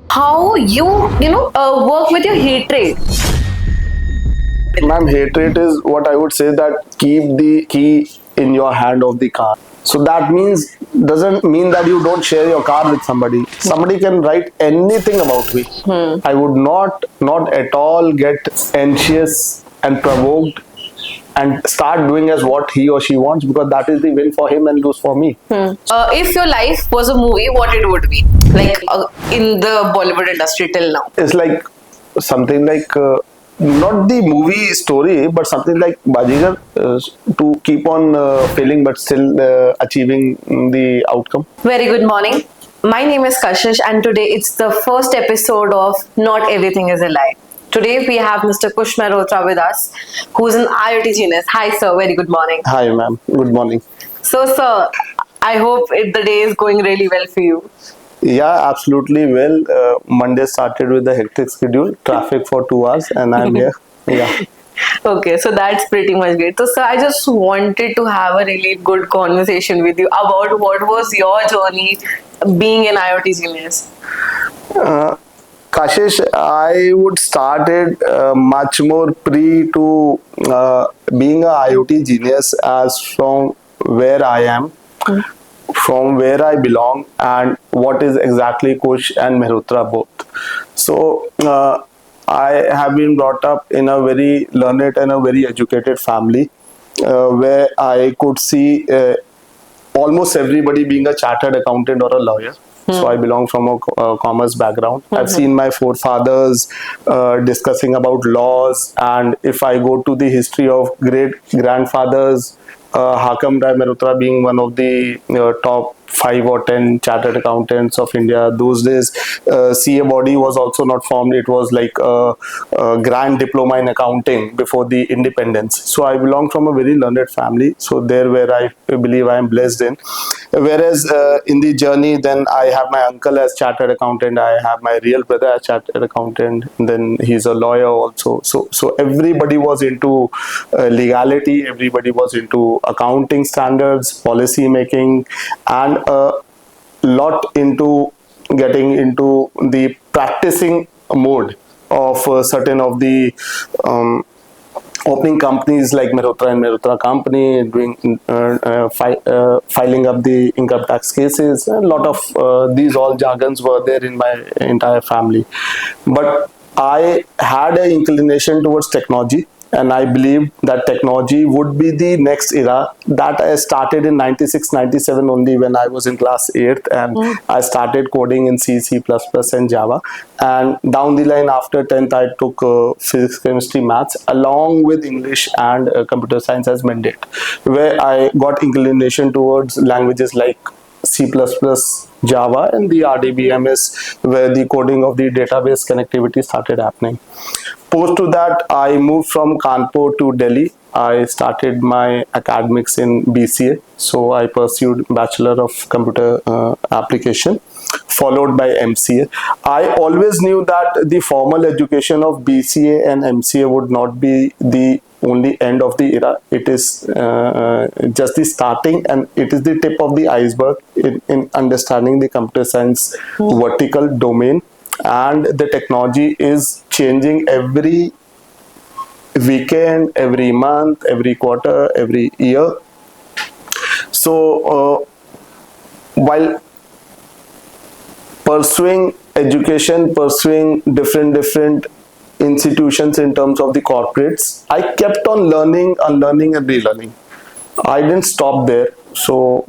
how you work with your hate rate. Ma'am, hate rate is what I would say that keep the key in your hand of the car. So that means doesn't mean that you don't share your car with somebody. Somebody can write anything about me. I would not at all get anxious and provoked and start doing as what he or she wants, because that is the win for him and lose for me. If your life was a movie, what it would be like in the Bollywood industry till now? It's like something like not the movie story, but something like Bajigar, to keep on failing but still achieving the outcome. Very good morning. My name is Kashish, and today it's the first episode of Not Everything is a Lie. Today we have Mr. Kush Mehrotra with us, who's an IoT genius. Hi, sir. Very good morning. Hi, ma'am. Good morning. So, sir, I hope the day is going really well for you. Yeah, absolutely. Well, Monday started with a hectic schedule, traffic for 2 hours, and I'm here. Yeah. Okay, so that's pretty much great. So, sir, I just wanted to have a really good conversation with you about what was your journey being an IoT genius. Kashish, I would started much more pre to being a IoT genius as from where I am, from where I belong, and what is exactly Kush and Mehrotra both. So I have been brought up in a very learned and a very educated family, where I could see almost everybody being a chartered accountant or a lawyer. So I belong from a commerce background. I've seen my forefathers discussing about laws, and if I go to the history of great grandfathers, Hakam Rai Mehrotra being one of the top 5 or 10 chartered accountants of India. Those days, CA body was also not formed. It was like a grand diploma in accounting before the independence. So I belong from a very learned family. So there where I believe I am blessed in. Whereas in the journey, then I have my uncle as chartered accountant. I have my real brother as chartered accountant. And then he's a lawyer also. So everybody was into legality. Everybody was into accounting standards, policy making, and a lot into getting into the practicing mode of certain of the opening companies like Mehrotra and Mehrotra Company, doing filing up the income tax cases. A lot of these all jargons were there in my entire family. But I had an inclination towards technology, and I believed that technology would be the next era. That I started in 96, 97 only, when I was in class 8th, and I started coding in C, C++ and Java. And down the line after 10th, I took physics, chemistry, maths along with English and computer science as mandate, where I got inclination towards languages like C++, Java, and the RDBMS, where the coding of the database connectivity started happening. Post to that, I moved from Kanpur to Delhi. I started my academics in BCA. So I pursued Bachelor of Computer Application, followed by MCA. I always knew that the formal education of BCA and MCA would not be the only end of the era. It is just the starting, and it is the tip of the iceberg in understanding the computer science vertical domain. And the technology is changing every weekend, every month, every quarter, every year. So while pursuing education, pursuing different institutions in terms of the corporates, I kept on learning, unlearning and relearning. I didn't stop there. So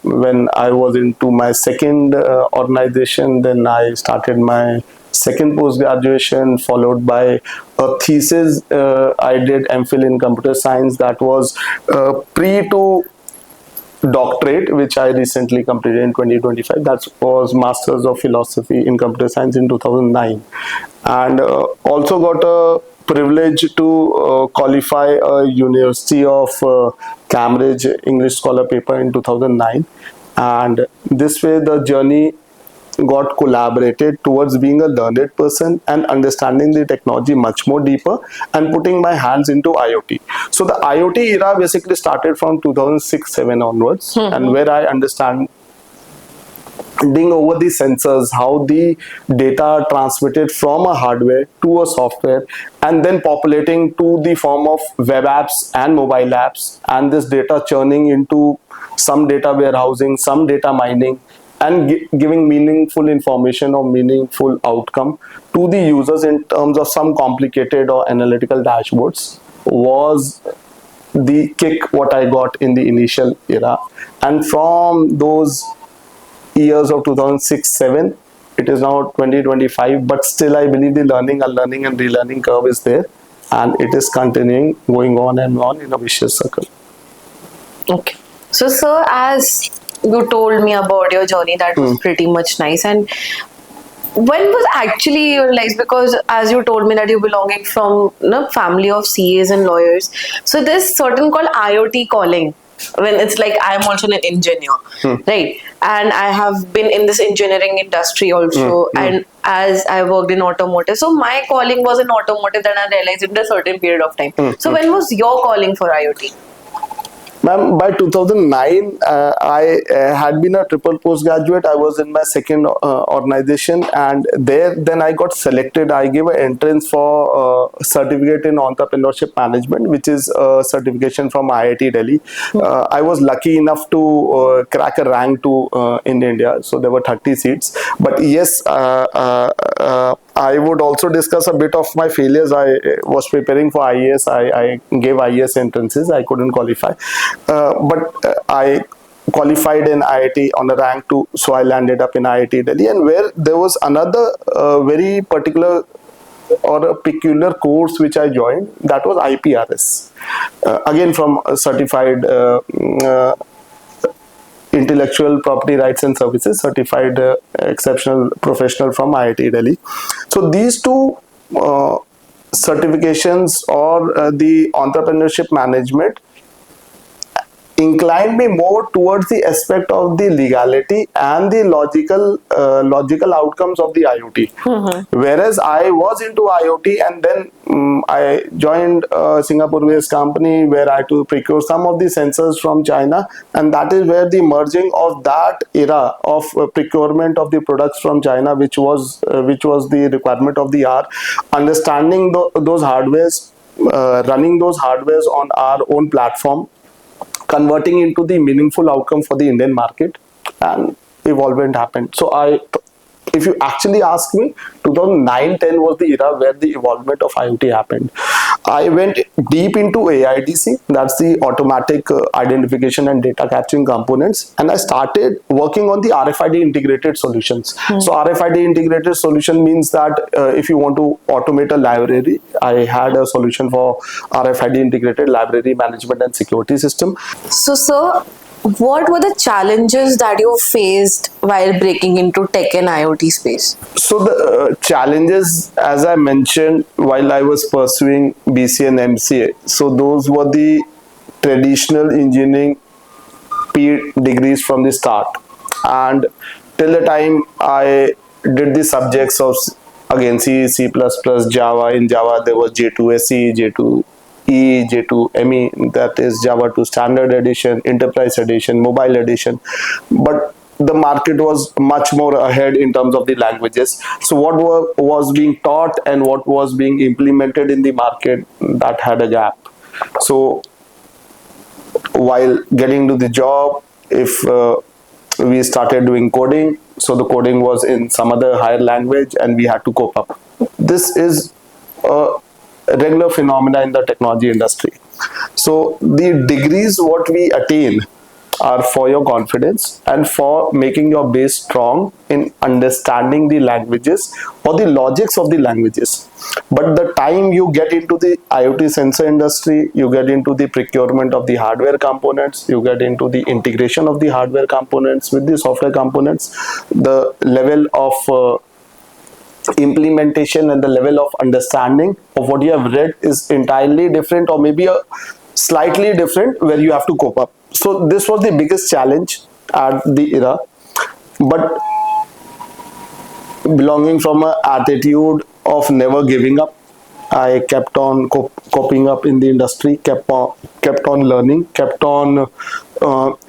when I was into my second organization, then I started my second post-graduation, followed by a thesis. I did MPhil in computer science. That was pre to doctorate, which I recently completed in 2025. That was Masters of Philosophy in Computer Science in 2009. And also got a privilege to qualify a University of Cambridge English Scholar paper in 2009. And this way the journey got collaborated towards being a learned person and understanding the technology much more deeper and putting my hands into IoT. So the IoT era basically started from 2006-7 onwards, and where I over the sensors, how the data are transmitted from a hardware to a software, and then populating to the form of web apps and mobile apps, and this data churning into some data warehousing, some data mining, and giving meaningful information or meaningful outcome to the users in terms of some complicated or analytical dashboards was the kick what I got in the initial era. And from those years of 2006-7, it is now 2025, but still I believe the learning, unlearning and relearning curve is there, and it is continuing, going on and on in a vicious circle. Okay. So, sir, as you told me about your journey, that was pretty much nice. And when was actually you realized, because as you told me that you're belonging from family of CAs and lawyers, so there's certain called IoT calling, when it's like I'm also an engineer, right? And I have been in this engineering industry also, and as I worked in automotive, so my calling was in automotive, then I realized in a certain period of time. So when was your calling for IoT? Ma'am, by 2009, I had been a triple postgraduate. I was in my second organization, and then I got selected. I gave an entrance for certificate in entrepreneurship management, which is a certification from IIT Delhi. I was lucky enough to crack a rank in India, so there were 30 seats. But yes, I would also discuss a bit of my failures. I was preparing for IAS. I gave IAS entrances. I couldn't qualify. But I qualified in IIT on a rank 2, so I landed up in IIT Delhi, and where there was another very particular or a peculiar course which I joined, that was IPRS, again from a certified intellectual property rights and services, certified exceptional professional from IIT Delhi. So these two certifications or the entrepreneurship management inclined me more towards the aspect of the legality and the logical outcomes of the IoT. Whereas I was into IoT, and then I joined a Singapore-based company where I had to procure some of the sensors from China, and that is where the merging of that era of procurement of the products from China, which was the requirement of the hour, understanding those hardwares, running those hardwares on our own platform, converting into the meaningful outcome for the Indian market, and evolvement happened. So if you actually ask me, 2009-10 was the era where the evolvement of IoT happened. I went deep into AIDC, that's the automatic identification and data capturing components, and I started working on the RFID integrated solutions. So RFID integrated solution means that if you want to automate a library, I had a solution for RFID integrated library management and security system. So, sir, what were the challenges that you faced while breaking into tech and IoT space? So the challenges, as I mentioned, while I was pursuing BCA and MCA, so those were the traditional engineering degrees from the start, and till the time I did the subjects of, again, C, C++, Java. In Java there was J2SE, J2E, J2ME, that is Java 2 Standard Edition, Enterprise Edition, Mobile Edition. But the market was much more ahead in terms of the languages. So what was being taught and what was being implemented in the market, that had a gap. So while getting to the job, if we started doing coding, so the coding was in some other higher language and we had to cope up. This is a regular phenomena in the technology industry. So the degrees what we attain are for your confidence and for making your base strong in understanding the languages or the logics of the languages. But the time you get into the IoT sensor industry, you get into the procurement of the hardware components, you get into the integration of the hardware components with the software components, the level of implementation and the level of understanding of what you have read is entirely different, or maybe a slightly different, where you have to cope up. So this was the biggest challenge at the era. But belonging from an attitude of never giving up, I kept on coping up in the industry, kept on learning, kept on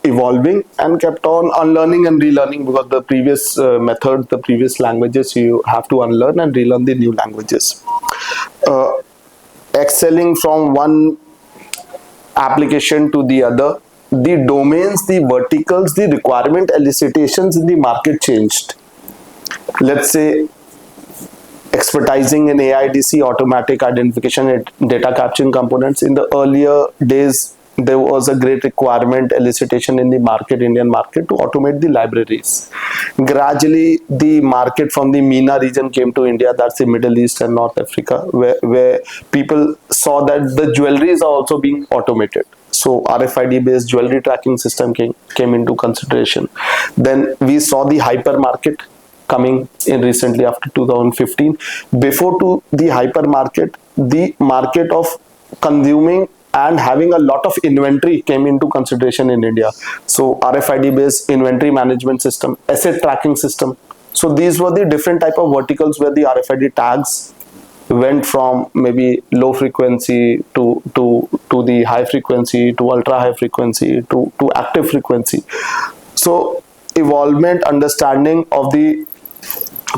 evolving, and kept on unlearning and relearning, because the previous method, the previous languages, you have to unlearn and relearn the new languages. Uh, Excelling from one application to the other, the domains, the verticals, the requirement elicitations in the market changed. Let's say expertising in AIDC, automatic identification and data capturing components. In the earlier days, there was a great requirement elicitation in the market, Indian market, to automate the libraries. Gradually, the market from the MENA region came to India, that's the Middle East and North Africa, where people saw that the jewelries are also being automated. So RFID based jewelry tracking system came into consideration. Then we saw the hypermarket coming in recently after 2015. Before to the hypermarket, the market of consuming and having a lot of inventory came into consideration in India. So RFID based inventory management system, asset tracking system. So these were the different type of verticals where the RFID tags went from maybe low frequency to the high frequency, to ultra high frequency, to active frequency. So evolvement, understanding of the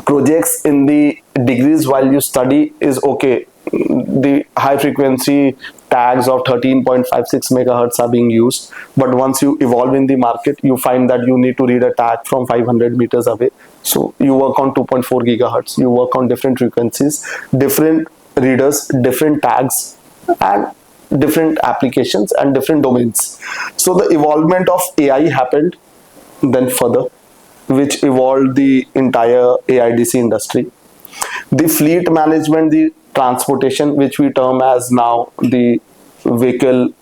projects in the degrees while you study is okay. The high frequency tags of 13.56 megahertz are being used, but once you evolve in the market, you find that you need to read a tag from 500 meters away. So you work on 2.4 gigahertz, you work on different frequencies, different readers, different tags, and different applications and different domains. So the evolvement of AI happened then further, which evolved the entire AIDC industry. The fleet management, the transportation, which we term as now the vehicle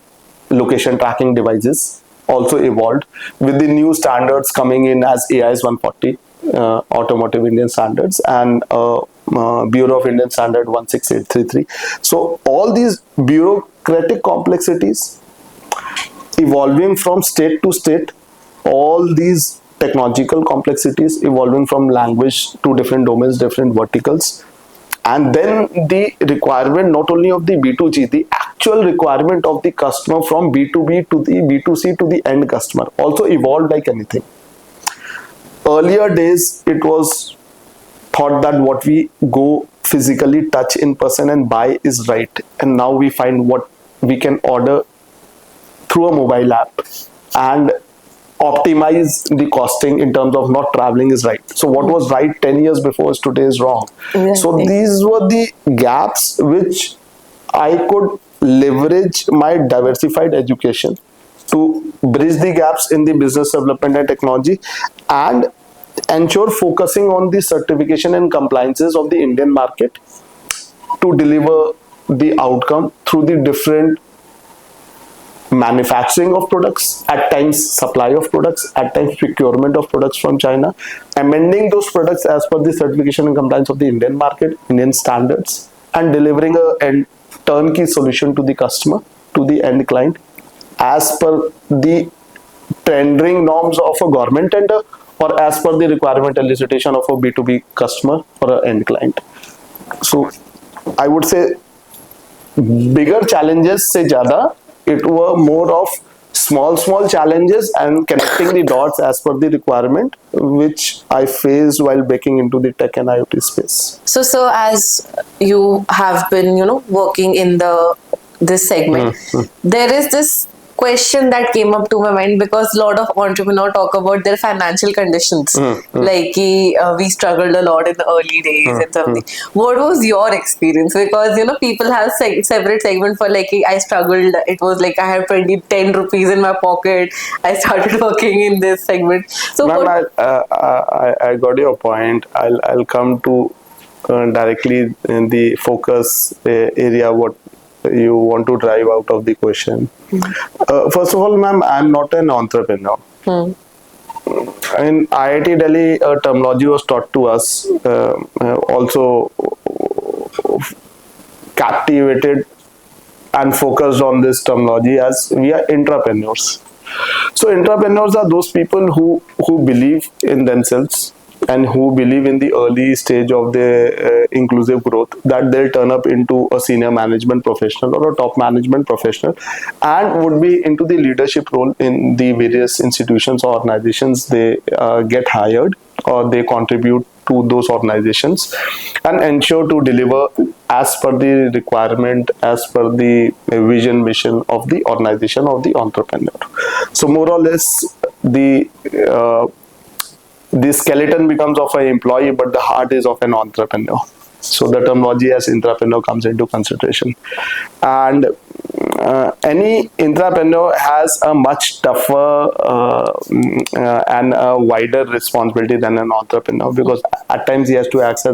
location tracking devices, also evolved with the new standards coming in as AIS 140, Automotive Indian Standards, and Bureau of Indian Standard 16833. So all these bureaucratic complexities evolving from state to state, all these technological complexities evolving from language to different domains, different verticals, and then the requirement not only of the B2G, the actual requirement of the customer from B2B to the B2C to the end customer also evolved like anything. Earlier days, it was thought that what we go physically touch in person and buy is right, and now we find what we can order through a mobile app and optimize the costing in terms of not traveling is right. So what was right 10 years before is today is wrong. Exactly. So these were the gaps which I could leverage my diversified education to bridge the gaps in the business development and technology, and ensure focusing on the certification and compliances of the Indian market to deliver the outcome through the different manufacturing of products, at times supply of products, at times procurement of products from China, amending those products as per the certification and compliance of the Indian market, Indian standards, and delivering a turnkey solution to the customer, to the end client, as per the tendering norms of a government tender or as per the requirement elicitation of a B2B customer or an end client. So I would say bigger challenges se zyada, it were more of small challenges and connecting the dots as per the requirement, which I faced while breaking into the tech and IoT space. So as you have been, working in this segment, there is this question that came up to my mind, because a lot of entrepreneurs talk about their financial conditions, like we struggled a lot in the early days and something. What was your experience? Because people have separate segment for like I struggled, it was like I have 10 rupees in my pocket, I started working in this segment. So ma'am, I got your point. I'll come to directly in the focus area what you want to drive out of the question. First of all, ma'am, I'm not an entrepreneur. In IIT Delhi, terminology was taught to us, also captivated and focused on this terminology as we are entrepreneurs. So entrepreneurs are those people who believe in themselves and who believe in the early stage of the inclusive growth, that they'll turn up into a senior management professional or a top management professional, and would be into the leadership role in the various institutions or organizations they get hired or they contribute to those organizations, and ensure to deliver as per the requirement, as per the vision mission of the organization of the entrepreneur. So more or less, the skeleton becomes of an employee, but the heart is of an entrepreneur. So the terminology as entrepreneur comes into consideration, and any entrepreneur has a much tougher and a wider responsibility than an entrepreneur, because at times he has to act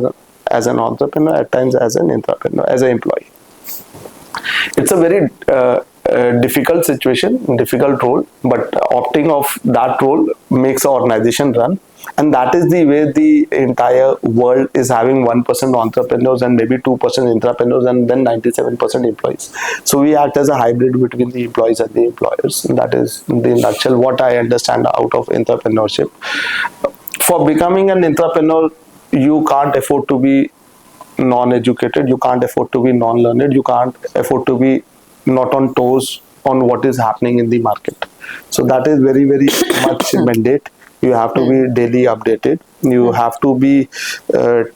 as an entrepreneur, at times as an entrepreneur, as an employee. It's a very difficult situation, difficult role, but opting of that role makes an organization run. And that is the way the entire world is having 1% entrepreneurs and maybe 2% entrepreneurs and then 97% employees. So we act as a hybrid between the employees and the employers. And that is in the nutshell what I understand out of entrepreneurship. For becoming an entrepreneur, you can't afford to be non-educated, you can't afford to be non-learned, you can't afford to be not on toes on what is happening in the market. So that is very, very much mandate. You have to be daily updated. You have to be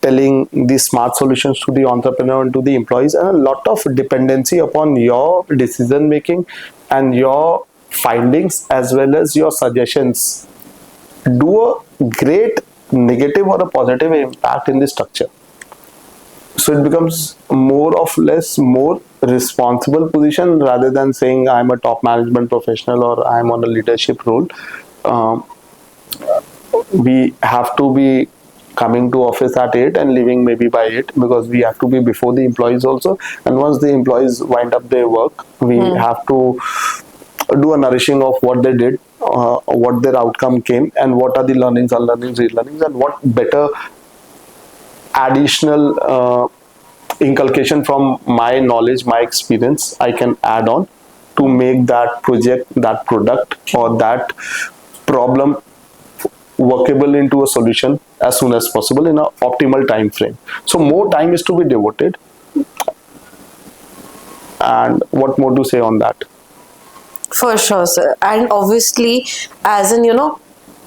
telling the smart solutions to the entrepreneur and to the employees, and a lot of dependency upon your decision making and your findings as well as your suggestions do a great negative or a positive impact in the structure. So it becomes more responsible position rather than saying I'm a top management professional or I'm on a leadership role. We have to be coming to office at 8 and leaving maybe by 8, because we have to be before the employees also. And once the employees wind up their work, we have to do a nourishing of what they did, what their outcome came, and what are the learnings, unlearnings, relearnings, and what better additional inculcation from my knowledge, my experience I can add on to make that project, that product, or that problem workable into a solution as soon as possible in an optimal time frame. So more time is to be devoted. And what more to say on that? For sure, sir. And obviously, as in,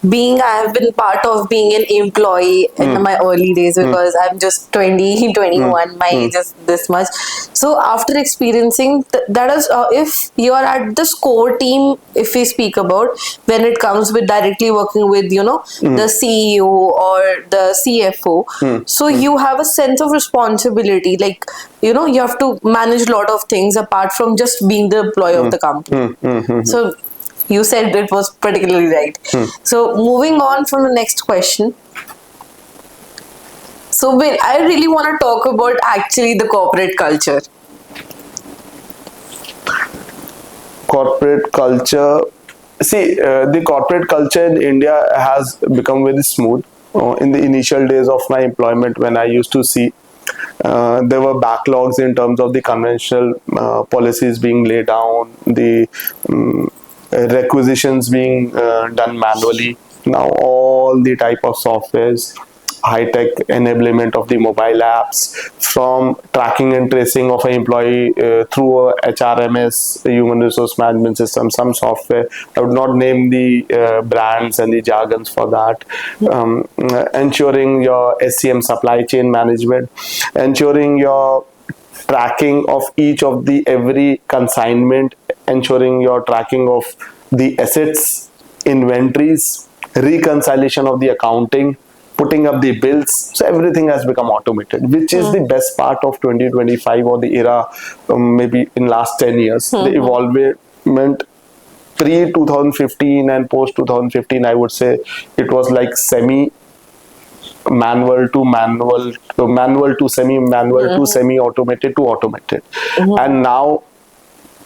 I have been part of being an employee in my early days, because I'm just 20, 21, my age is this much. So after experiencing that is, if you are at the core team, if we speak about, when it comes with directly working with, the CEO or the CFO, so you have a sense of responsibility, like, you have to manage a lot of things apart from just being the employee of the company. So you said it was particularly right. So moving on from the next question. So I really want to talk about actually the corporate culture. Corporate culture. See, the corporate culture in India has become very smooth. In the initial days of my employment, when I used to see there were backlogs in terms of the conventional policies being laid down, the requisitions being done manually. Now all the type of softwares, high-tech enablement of the mobile apps, from tracking and tracing of an employee through a HRMS, a human resource management system, some software. I would not name the brands and the jargons for that. Ensuring your SCM, supply chain management, ensuring your tracking of each of the every consignment, ensuring your tracking of the assets, inventories, reconciliation of the accounting, putting up the bills. So everything has become automated, which is the best part of 2025 or the era, maybe in last 10 years. The evolvement pre 2015 and post 2015, I would say it was like semi manual to manual to manual to semi manual to semi automated to automated. And now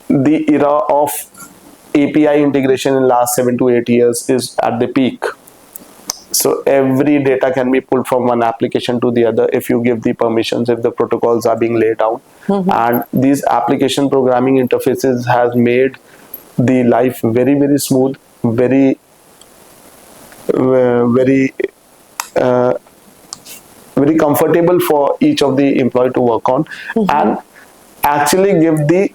the era of API integration in last 7 to 8 years is at the peak. So every data can be pulled from one application to the other if you give the permissions, if the protocols are being laid out. And these application programming interfaces has made the life very, very smooth, very very comfortable for each of the employee to work on, and actually give the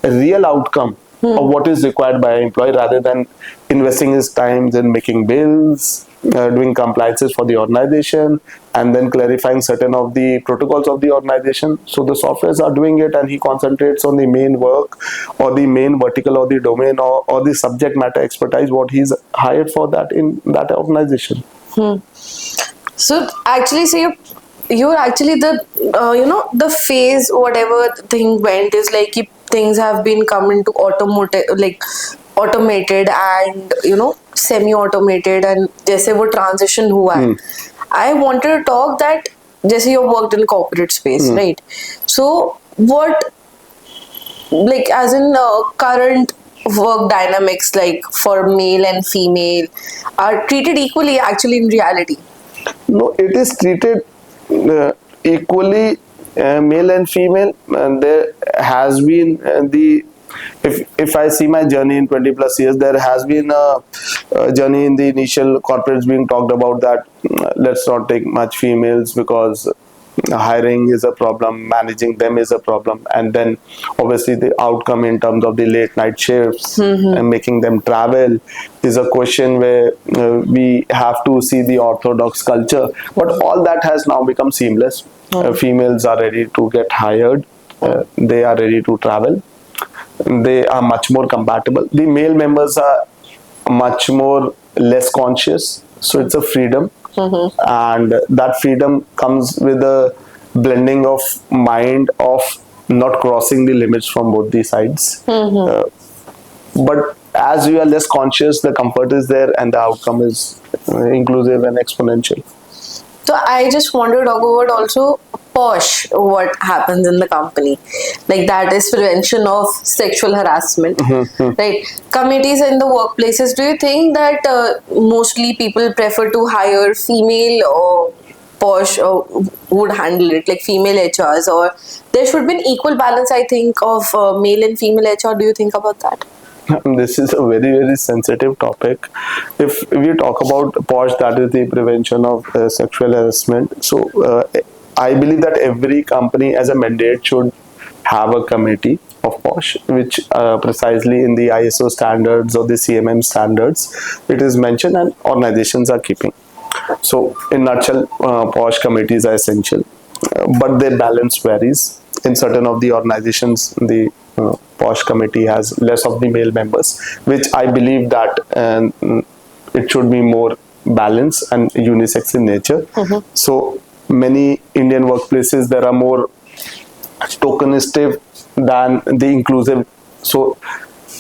real outcome of what is required by an employee, rather than investing his time in making bills, doing compliances for the organization, and then clarifying certain of the protocols of the organization. So the softwares are doing it, and he concentrates on the main work, or the main vertical, or the domain, or the subject matter expertise what he's hired for that in that organization. So actually, so you're actually the the phase whatever thing went is like if things have been come into automotive like automated and semi-automated and जैसे वो transition हुआ है. I wanted to talk that जैसे you worked in corporate space, right? So what like as in current work dynamics like for male and female are treated equally actually in reality? No, it is treated equally, male and female. And there has been if I see my journey in 20 plus years, there has been a journey in the initial corporates being talked about that let's not take much females because hiring is a problem, managing them is a problem, and then obviously the outcome in terms of the late night shifts and making them travel is a question where we have to see the orthodox culture. But all that has now become seamless. Females are ready to get hired, they are ready to travel, they are much more compatible. The male members are much more less conscious, so it's a freedom. And that freedom comes with a blending of mind of not crossing the limits from both the sides. But as you are less conscious, the comfort is there and the outcome is inclusive and exponential. So I just wanted to talk about also POSH, what happens in the company. Like that is prevention of sexual harassment, right? Committees in the workplaces, do you think that mostly people prefer to hire female or POSH or would handle it, like female HRs, or there should be an equal balance, I think, of male and female HR? Do you think about that? This is a very, very sensitive topic. If we talk about POSH, that is the prevention of sexual harassment. So I believe that every company as a mandate should have a committee of POSH, which precisely in the ISO standards or the CMM standards, it is mentioned and organizations are keeping. So in nutshell, POSH committees are essential, but their balance varies. In certain of the organizations, the POSH committee has less of the male members, which I believe that it should be more balanced and unisex in nature. So many Indian workplaces, there are more tokenistic than the inclusive, so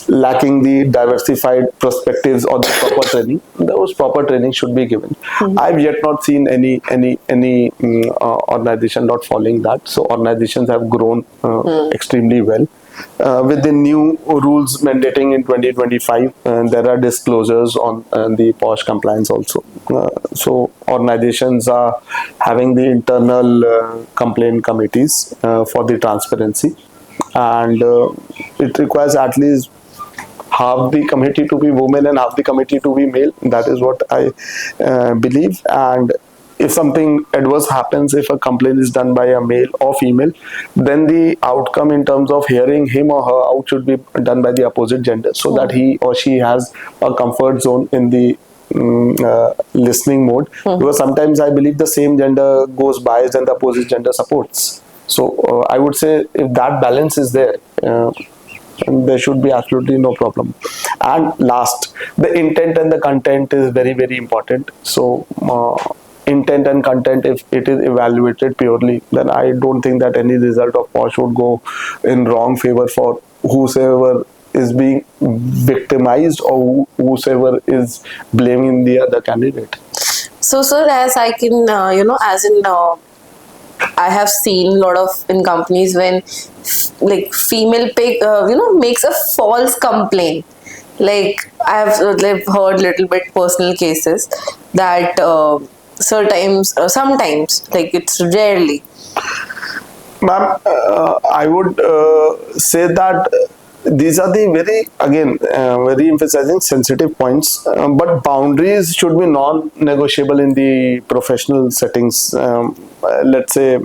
lacking the diversified perspectives or the proper training. Those proper training should be given. I've yet not seen any organization not following that. So organizations have grown extremely well. With the new rules mandating in 2025, there are disclosures on the POSH compliance also. So organizations are having the internal complaint committees for the transparency, and it requires at least half the committee to be women and half the committee to be male. That is what I believe. And if something adverse happens, if a complaint is done by a male or female, then the outcome in terms of hearing him or her out should be done by the opposite gender, so that he or she has a comfort zone in the listening mode. Because sometimes I believe the same gender goes biased and the opposite gender supports. So I would say if that balance is there, there should be absolutely no problem. And last, the intent and the content is very, very important. So intent and content, if it is evaluated purely, then I don't think that any result of POSH would go in wrong favor for whosoever is being victimized or whosoever is blaming the other candidate. So sir, as I can I have seen a lot of in companies when like female makes a false complaint. Like I've heard little bit personal cases that sometimes, like it's rarely. Ma'am, I would say that these are the very emphasizing sensitive points, but boundaries should be non-negotiable in the professional settings. let's say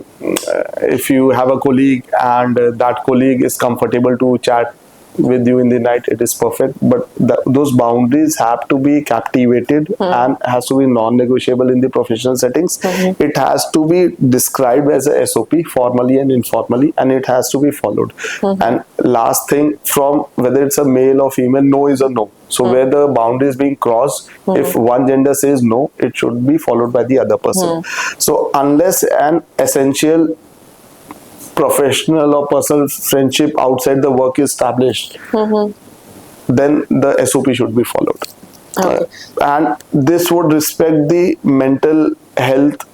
if you have a colleague and that colleague is comfortable to chat with you in the night, it is perfect, but those boundaries have to be captivated and has to be non-negotiable in the professional settings. It has to be described as a SOP formally and informally, and it has to be followed. And last thing, from whether it's a male or female, no is a no. So where the boundary is being crossed, if one gender says no, it should be followed by the other person. So unless an essential professional or personal friendship outside the work is established, then the SOP should be followed. Okay. And this would respect the mental health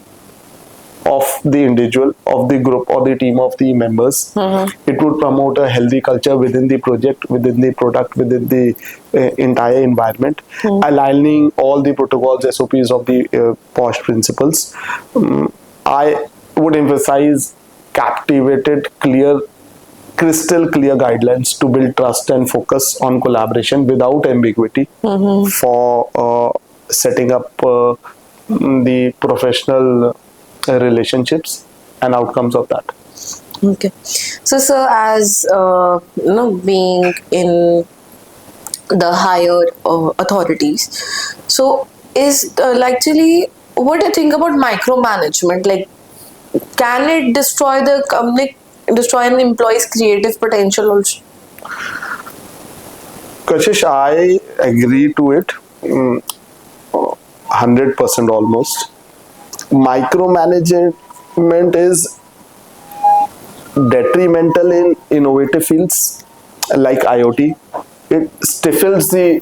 of the individual, of the group, or the team of the members. It would promote a healthy culture within the project, within the product, within the entire environment, aligning all the protocols, SOPs of the POSH principles. I would emphasize captivated, crystal clear guidelines to build trust and focus on collaboration without ambiguity for setting up the professional relationships and outcomes of that. Okay. So, sir, as being in the higher authorities, so is actually, what do you think about micromanagement? Like, can it destroy destroy an employee's creative potential also? Kashish, I agree to it 100% almost. Micromanagement is detrimental in innovative fields like IoT. It stifles the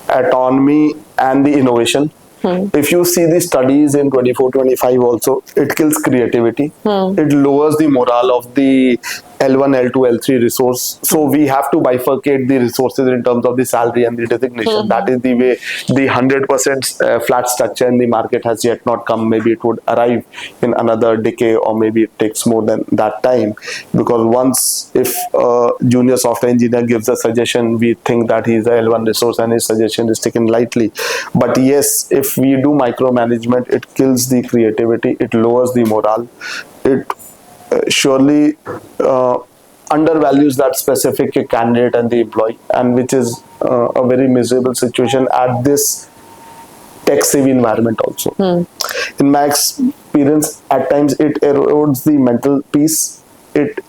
autonomy and the innovation. If you see the studies in 24-25 also, it kills creativity. It lowers the morale of the L1, L2, L3 resource. So we have to bifurcate the resources in terms of the salary and the designation. That is the way the 100% flat structure in the market has yet not come. Maybe it would arrive in another decade, or maybe it takes more than that time. Because once, if a junior software engineer gives a suggestion, we think that he is a L1 resource and his suggestion is taken lightly. But yes, if we do micromanagement, it kills the creativity, it lowers the morale, it surely undervalues that specific candidate and the employee, and which is a very miserable situation at this tech savvy environment also. In my experience, at times it erodes the mental peace. It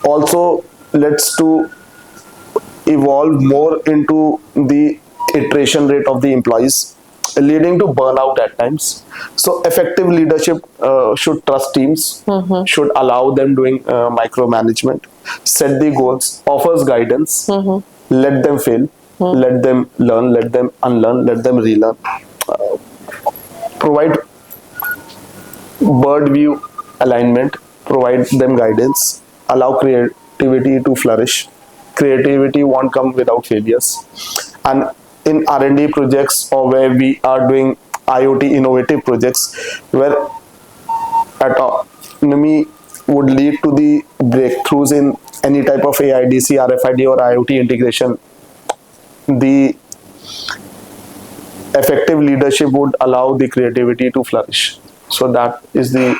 also leads to evolve more into the iteration rate of the employees, leading to burnout at times. So effective leadership should trust teams, should allow them doing micromanagement, set the goals, offers guidance, let them fail, let them learn, let them unlearn, let them relearn, provide bird view alignment, provide them guidance, allow creativity to flourish. Creativity won't come without failures. And in R&D projects, or where we are doing IoT innovative projects, where autonomy would lead to the breakthroughs in any type of AIDC, RFID or IoT integration, the effective leadership would allow the creativity to flourish. So that is the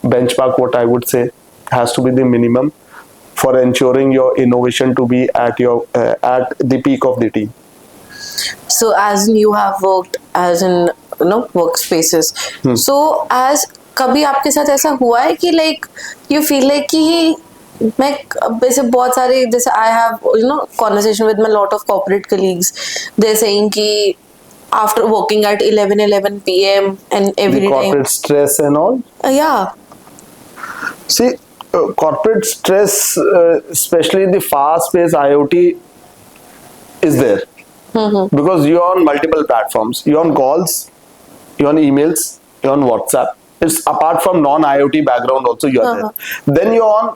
benchmark, what I would say has to be the minimum for ensuring your innovation to be at the peak of the team. So as you have worked as in workspaces, so as कभी आपके साथ ऐसा हुआ है कि like you feel like कि मैं वैसे बहुत सारे, जैसे I have conversation with my lot of corporate colleagues, they're saying कि after working at 11 p.m. and every the corporate time, stress and all. Yeah. See, corporate stress, especially in the fast-paced IoT, is there. Because you're on multiple platforms. You're on calls, you're on emails, you're on WhatsApp. It's apart from non-IoT background also you're there. Then you're on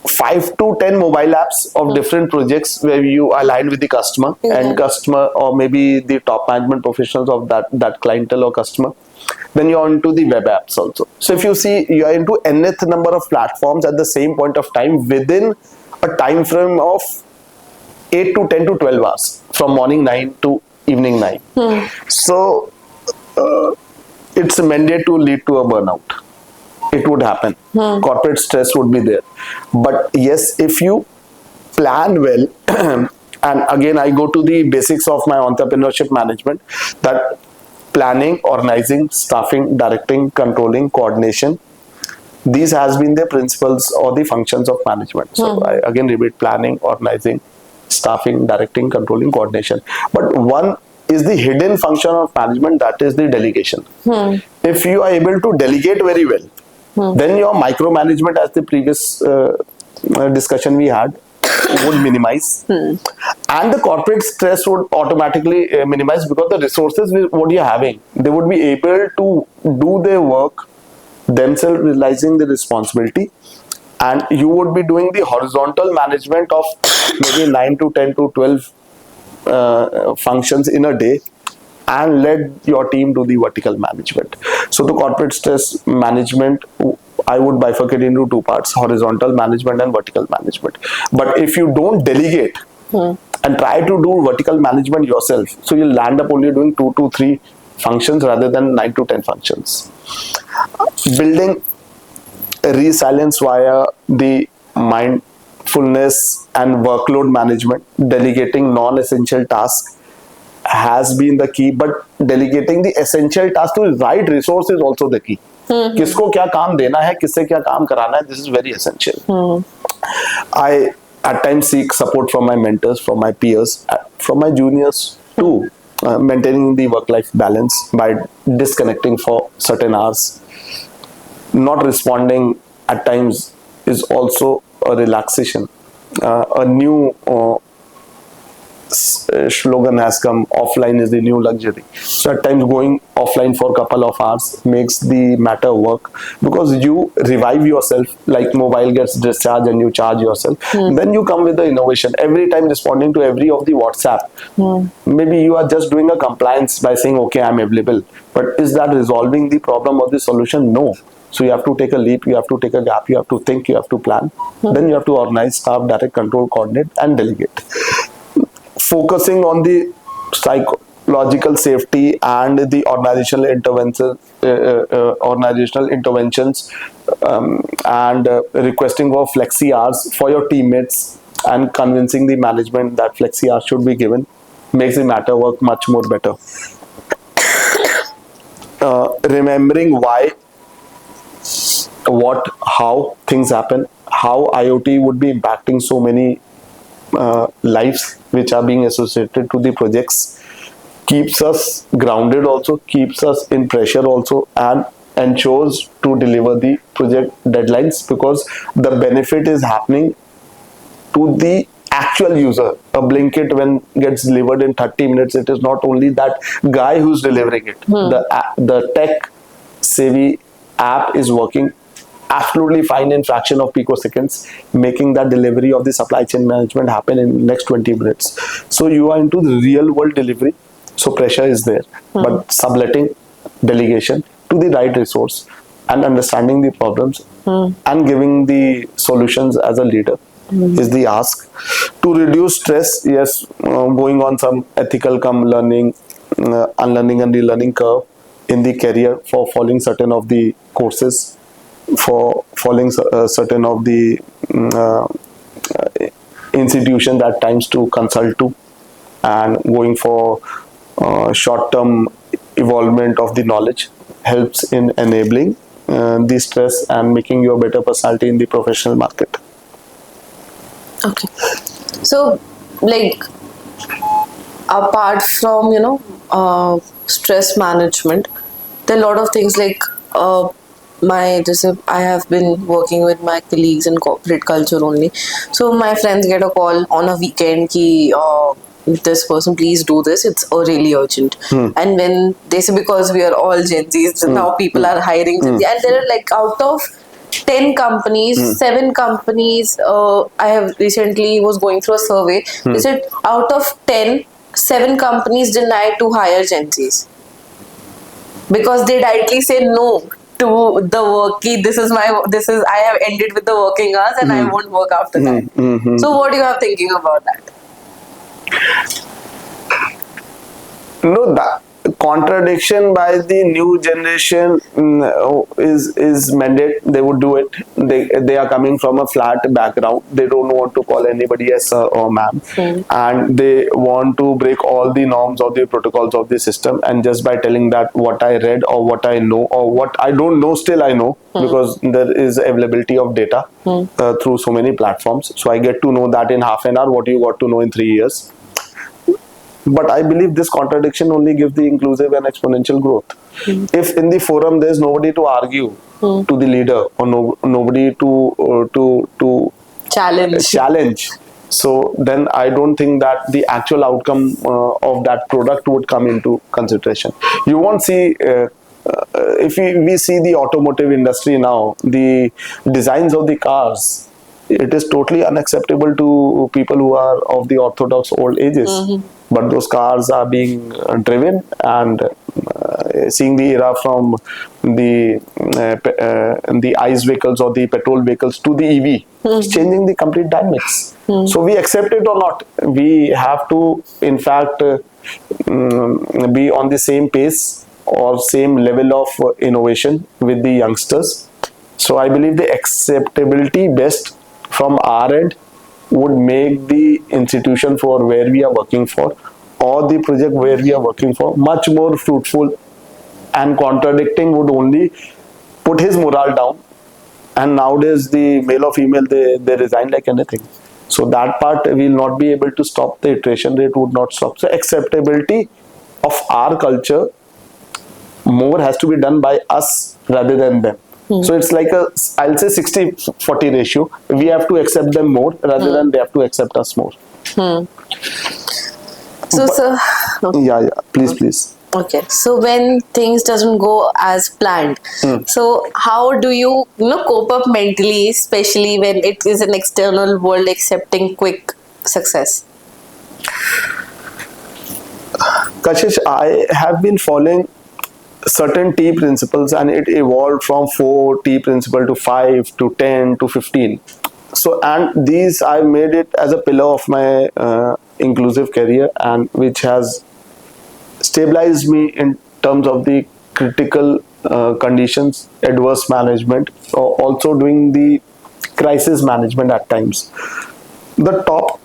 5 to 10 mobile apps of different projects where you align with the customer and customer, or maybe the top management professionals of that clientele or customer. Then you're on to the web apps also. So if you see, you are into nth number of platforms at the same point of time within a time frame of 8 to 10 to 12 hours, from morning 9 to evening 9. So it's mandate to lead to a burnout. It would happen. Corporate stress would be there. But yes, if you plan well, and again, I go to the basics of my entrepreneurship management, that planning, organizing, staffing, directing, controlling, coordination, these has been the principles or the functions of management. So I again repeat: planning, organizing, staffing, directing, controlling, coordination. But one is the hidden function of management, that is the delegation. If you are able to delegate very well, then your micromanagement, as the previous discussion we had, would minimize, and the corporate stress would automatically minimize, because the resources what you're having, they would be able to do their work themselves, realizing the responsibility, and you would be doing the horizontal management of maybe 9 to 10 to 12 functions in a day, and let your team do the vertical management. So the corporate stress management, I would bifurcate into two parts: horizontal management and vertical management. But if you don't delegate and try to do vertical management yourself, so you'll land up only doing 2 to 3 functions rather than 9 to 10 functions. Building resilience via the mindfulness and workload management, delegating non-essential tasks has been the key, but delegating the essential task to the right resource is also the key. किसको क्या काम देना है, किससे क्या काम कराना है, this is very essential. I at times seek support from my mentors, from my peers, from my juniors too, maintaining the work-life balance by disconnecting for certain hours. Not responding at times is also a relaxation. A new slogan has come: offline is the new luxury. So at times going offline for a couple of hours makes the matter work, because you revive yourself, like mobile gets discharged and you charge yourself. Then you come with the innovation. Every time responding to every of the WhatsApp, maybe you are just doing a compliance by saying, okay, I'm available. But is that resolving the problem or the solution? No. So you have to take a leap, you have to take a gap, you have to think, you have to plan. Then you have to organize, staff, direct, control, coordinate, and delegate. Focusing on the psychological safety and the organizational interventions, and requesting for flexi hours for your teammates, and convincing the management that flexi hours should be given, makes the matter work much more better. Remembering why, what, how things happen, how IoT would be impacting so many lives which are being associated to the projects, keeps us grounded also, keeps us in pressure also, and ensures to deliver the project deadlines, because the benefit is happening to the actual user. A Blinkit, when gets delivered in 30 minutes, it is not only that guy who's delivering it. The tech savvy app is working absolutely fine in fraction of picoseconds, making that delivery of the supply chain management happen in next 20 minutes. So you are into the real world delivery, so pressure is there. But subletting, delegation to the right resource, and understanding the problems and giving the solutions as a leader is the ask. To reduce stress, yes, going on some ethical learning, unlearning and relearning curve in the career, for following certain of the courses, for following certain of the institutions at times to consult to, and going for short-term evolvement of the knowledge helps in enabling the stress and making you a better personality in the professional market. Okay. So, like, apart from, stress management, there are a lot of things like I have been working with my colleagues in corporate culture only. So my friends get a call on a weekend ki this person, please do this, it's really urgent. And when they say, because we are all Gen Zs, now people are hiring Gen Z, and there are like out of 10 companies, 7 companies, I have recently was going through a survey, they said out of 10, 7 companies denied to hire Gen Zs. Because they directly say no to the work. I have ended with the working hours and I won't work after that. So what do you have thinking about that? No, that contradiction by the new generation is mandate. They would do it. They are coming from a flat background. They don't want to call anybody as sir or ma'am, and they want to break all the norms or the protocols of the system. And just by telling that what I read or what I know or what I don't know, still I know, because there is availability of data through so many platforms. So I get to know that in half an hour what you got to know in 3 years. But I believe this contradiction only gives the inclusive and exponential growth. If in the forum there is nobody to argue to the leader, or nobody to challenge, so then I don't think that the actual outcome of that product would come into consideration. You won't see. If we see the automotive industry now, the designs of the cars, it is totally unacceptable to people who are of the orthodox old ages. But those cars are being driven, and seeing the era from the ICE vehicles or the petrol vehicles to the EV, it's changing the complete dynamics. So we accept it or not, we have to, in fact, be on the same pace or same level of innovation with the youngsters. So I believe the acceptability best from our end would make the institution for where we are working for, or the project where we are working for, much more fruitful. And contradicting would only put his morale down. And nowadays the male or female, they resign like anything. So that part will not be able to stop. The iteration rate would not stop. So acceptability of our culture more has to be done by us rather than them. So it's like I'll say 60-40 ratio. We have to accept them more rather than they have to accept us more. So, Yeah, please. Okay, so when things doesn't go as planned, so how do you cope up mentally, especially when it is an external world accepting quick success? Kashish, I have been following certain T principles, and it evolved from 4 T principle to 5 to 10 to 15. So, and these I made it as a pillar of my inclusive career, and which has stabilized me in terms of the critical conditions, adverse management, or also doing the crisis management at times. The top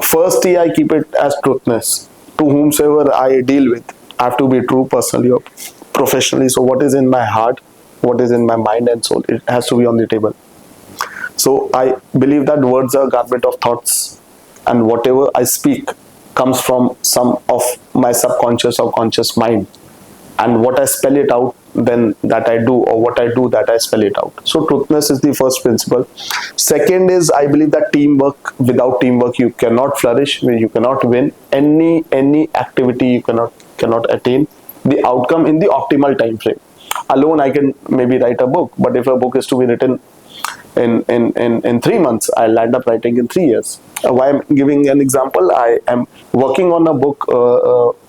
first T, I keep it as truthness. To whomsoever I deal with, I have to be true personally or professionally. So what is in my heart, what is in my mind and soul, it has to be on the table. So I believe that words are a garment of thoughts, and whatever I speak comes from some of my subconscious or conscious mind, and what I spell it out, then that I do, or what I do, that I spell it out. So truthness is the first principle. Second is, I believe that teamwork. Without teamwork you cannot flourish, you cannot win any activity. You cannot attain the outcome in the optimal time frame. Alone I can maybe write a book, but if a book is to be written in 3 months, I'll end up writing in 3 years. Why I'm giving an example, I am working on a book,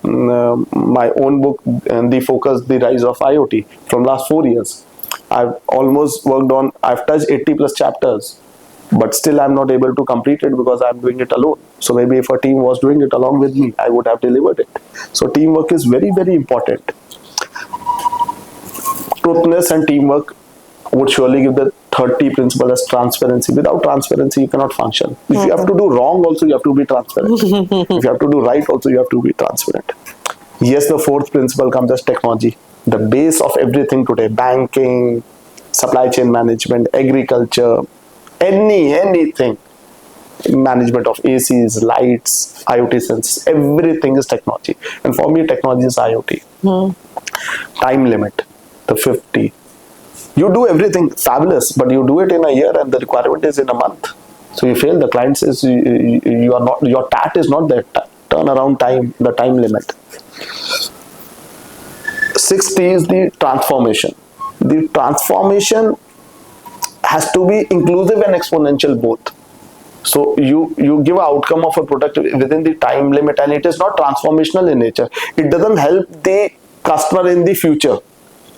my own book, The Focus, The Rise of IoT, from last 4 years. I've almost worked on, I've touched 80 plus chapters, but still I'm not able to complete it because I'm doing it alone. So maybe if a team was doing it along with me, I would have delivered it. So teamwork is very, very important. Truthness and teamwork would surely give the third T principle as transparency. Without transparency, you cannot function. If you have to do wrong, also you have to be transparent. If you have to do right, also you have to be transparent. Yes, the fourth principle comes as technology. The base of everything today, banking, supply chain management, agriculture, anything, management of ACs, lights, IoT sensors, everything is technology. And for me, technology is IoT. Time limit, the 50. You do everything fabulous, but you do it in a year and the requirement is in a month. So you fail. The client says you are not, your TAT is not that turnaround time, the time limit. 6T is the transformation. The transformation has to be inclusive and exponential both. So you give an outcome of a product within the time limit, and it is not transformational in nature. It doesn't help the customer in the future.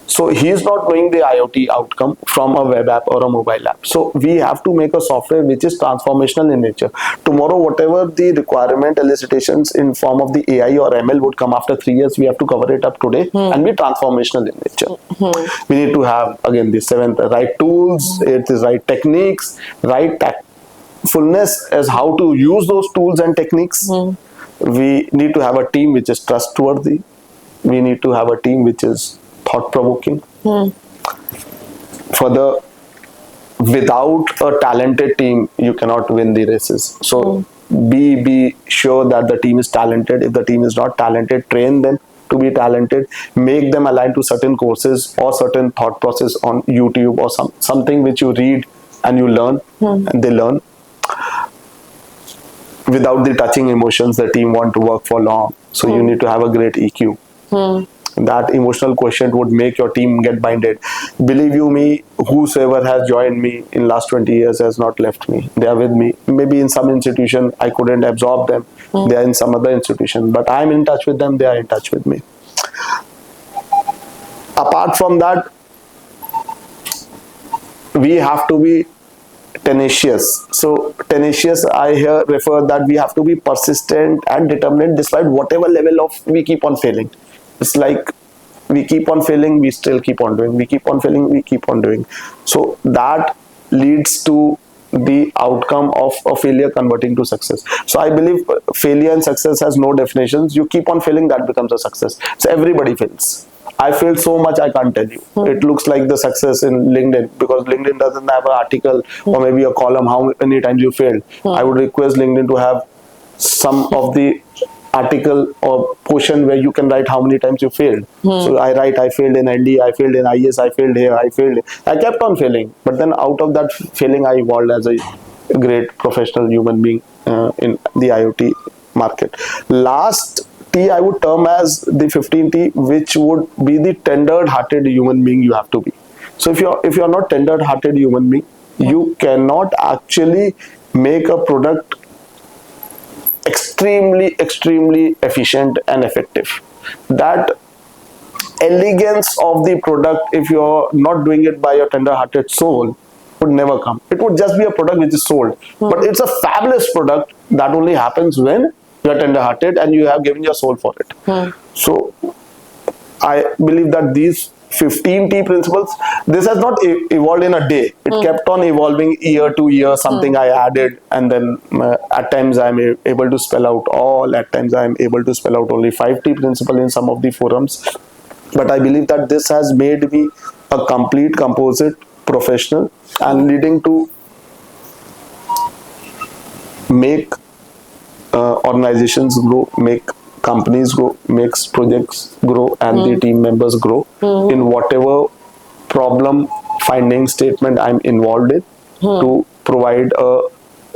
So he is not knowing the IoT outcome from a web app or a mobile app. So we have to make a software which is transformational in nature. Tomorrow, whatever the requirement elicitations in form of the AI or ML would come after 3 years, we have to cover it up today and be transformational in nature. We need to have, again, the seventh, right tools, it is right techniques, right tactfulness as how to use those tools and techniques. We need to have a team which is trustworthy. We need to have a team which is thought-provoking. Without a talented team, you cannot win the races. So be sure that the team is talented. If the team is not talented, train them to be talented. Make them align to certain courses or certain thought process on YouTube or something which you read and you learn and they learn. Without the touching emotions, the team want to work for long. So you need to have a great EQ. That emotional quotient would make your team get binded. Believe you me, whosoever has joined me in last 20 years has not left me. They are with me. Maybe in some institution I couldn't absorb them. They are in some other institution, but I am in touch with them. They are in touch with me. Apart from that, we have to be tenacious. So tenacious, I here refer that we have to be persistent and determined despite whatever level of we keep on failing. It's like we keep on failing, we still keep on doing. We keep on failing, we keep on doing. So that leads to the outcome of a failure converting to success. So I believe failure and success has no definitions. You keep on failing, that becomes a success. So everybody fails. I failed so much, I can't tell you. It looks like the success in LinkedIn because LinkedIn doesn't have an article or maybe a column how many times you failed. I would request LinkedIn to have some of the article or portion where you can write how many times you failed. So I write, I failed in LD, I failed in IS, I failed here, I failed. I kept on failing. But then out of that failing, I evolved as a great professional human being in the IoT market. Last T I would term as the 15T, which would be the tender-hearted human being you have to be. So if you're not tender-hearted human being, you cannot actually make a product extremely efficient and effective. That elegance of the product, if you're not doing it by your tender-hearted soul, would never come. It would just be a product which is sold. But it's a fabulous product that only happens when you're tender-hearted and you have given your soul for it. So I believe that these 15T principles, this has not evolved in a day. It kept on evolving year to year, something I added, and then at times I'm able to spell out all, at times I'm able to spell out only 5T principle in some of the forums. But I believe that this has made me a complete composite professional and leading to make organizations grow, make companies grow, makes projects grow, and the team members grow in whatever problem finding statement I'm involved in to provide a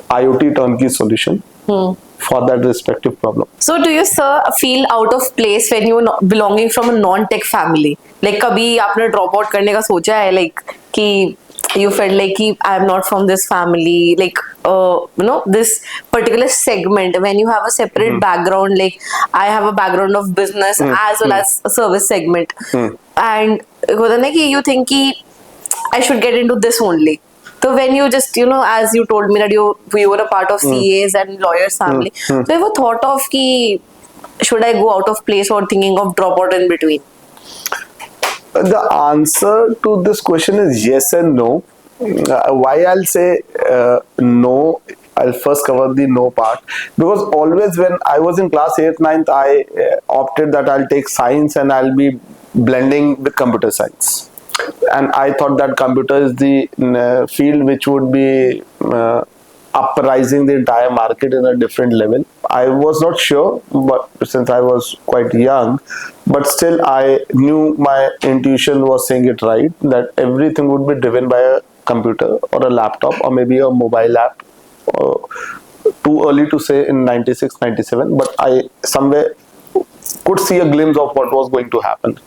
IoT turnkey solution for that respective problem. So do you, sir, feel out of place when you're belonging from a non-tech family? Like कभी आपने drop out करने का सोचा है, like कि you felt like I am not from this family, like this particular segment, when you have a separate background, like I have a background of business as well as a service segment, and होता ना कि you think कि I should get into this only. So when you just, as you told me that you were a part of CAs and lawyers family, so you ever thought of कि should I go out of place or thinking of drop out in between? The answer to this question is yes and no. Why I'll say no, I'll first cover the no part. Because always when I was in class 8th, 9th, I opted that I'll take science and I'll be blending with computer science. And I thought that computer is the field which would be uprising the entire market in a different level. I was not sure, but since I was quite young, but still I knew my intuition was saying it right, that everything would be driven by a computer or a laptop or maybe a mobile app. Too early to say in 96, 97, but I somewhere could see a glimpse of what was going to happen.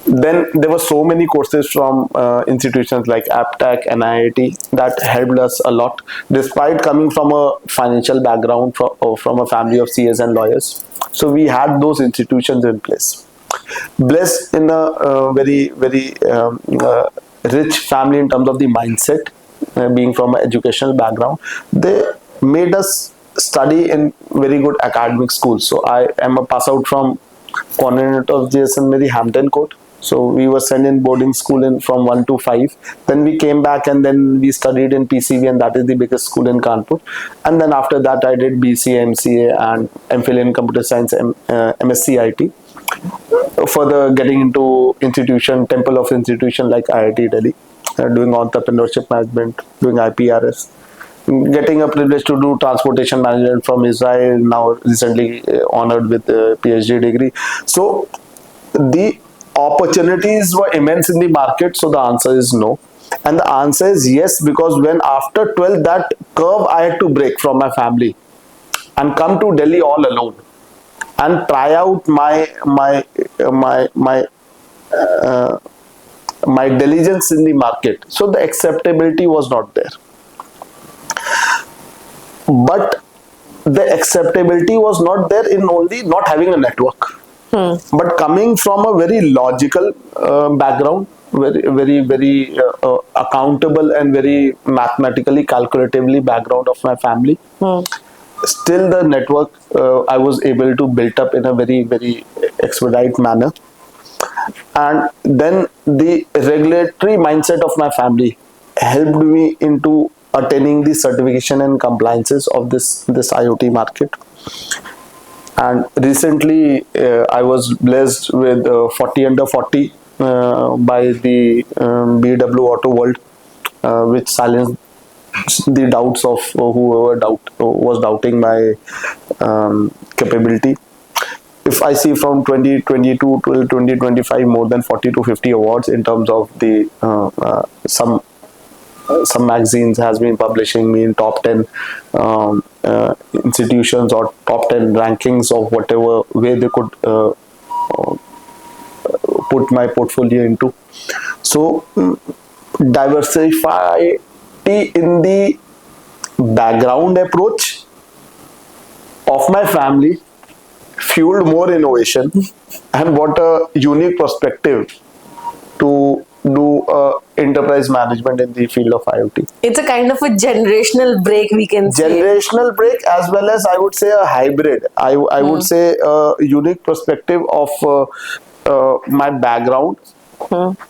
Then there were so many courses from institutions like AppTech and IIT that helped us a lot, despite coming from a financial background from a family of CAs and lawyers. So we had those institutions in place. blessed in a very rich family in terms of the mindset, being from an educational background. They made us study in very good academic schools. So I am a pass out from Coordinator of JSN Mary Hampton Court. So we were sent in boarding school in from 1 to 5. Then we came back and then we studied in PCV, and that is the biggest school in Kanpur. And then after that I did BCA, MCA and MPhil in Computer Science, MSc IT. Further getting into institution, temple of institution like IIT Delhi, doing entrepreneurship management, doing IPRS, getting a privilege to do transportation management from Israel, now recently honored with a PhD degree. So the opportunities were immense in the market, so the answer is no. And the answer is yes, because when after 12 that curve I had to break from my family and come to Delhi all alone and try out my diligence in the market. So the acceptability was not there. But the acceptability was not there in only not having a network. But coming from a very logical background, very accountable and very mathematically calculatively background of my family, still the network I was able to build up in a very expedite manner. And then the regulatory mindset of my family helped me into attaining the certification and compliances of this IoT market. And recently I was blessed with 40 under 40 by the BW Auto World, which silenced the doubts of whoever was doubting my capability. If I see from 2022 till 2025, more than 40 to 50 awards in terms of the some magazines has been publishing me in top 10 institutions or top 10 rankings of whatever way they could put my portfolio into. So diversity in the background approach of my family fueled more innovation and what a unique perspective to do enterprise management in the field of IoT. It's a kind of a generational break, we can say. Generational break, as well as I would say a hybrid. I would say a unique perspective of my background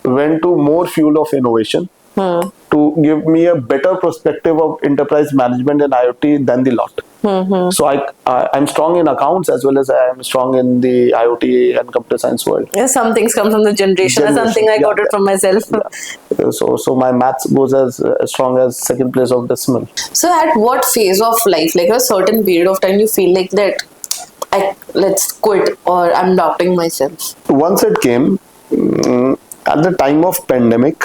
went to more fuel of innovation to give me a better perspective of enterprise management and IoT than the lot. So I'm strong in accounts as well as I am strong in the IoT and computer science world. Yeah, some things come from the generation. That's something I got it from myself. So my maths goes as strong as second place of decimal. So at what phase of life, like a certain period of time, you feel like that let's quit or I'm doubting myself? Once it came at the time of epidemic,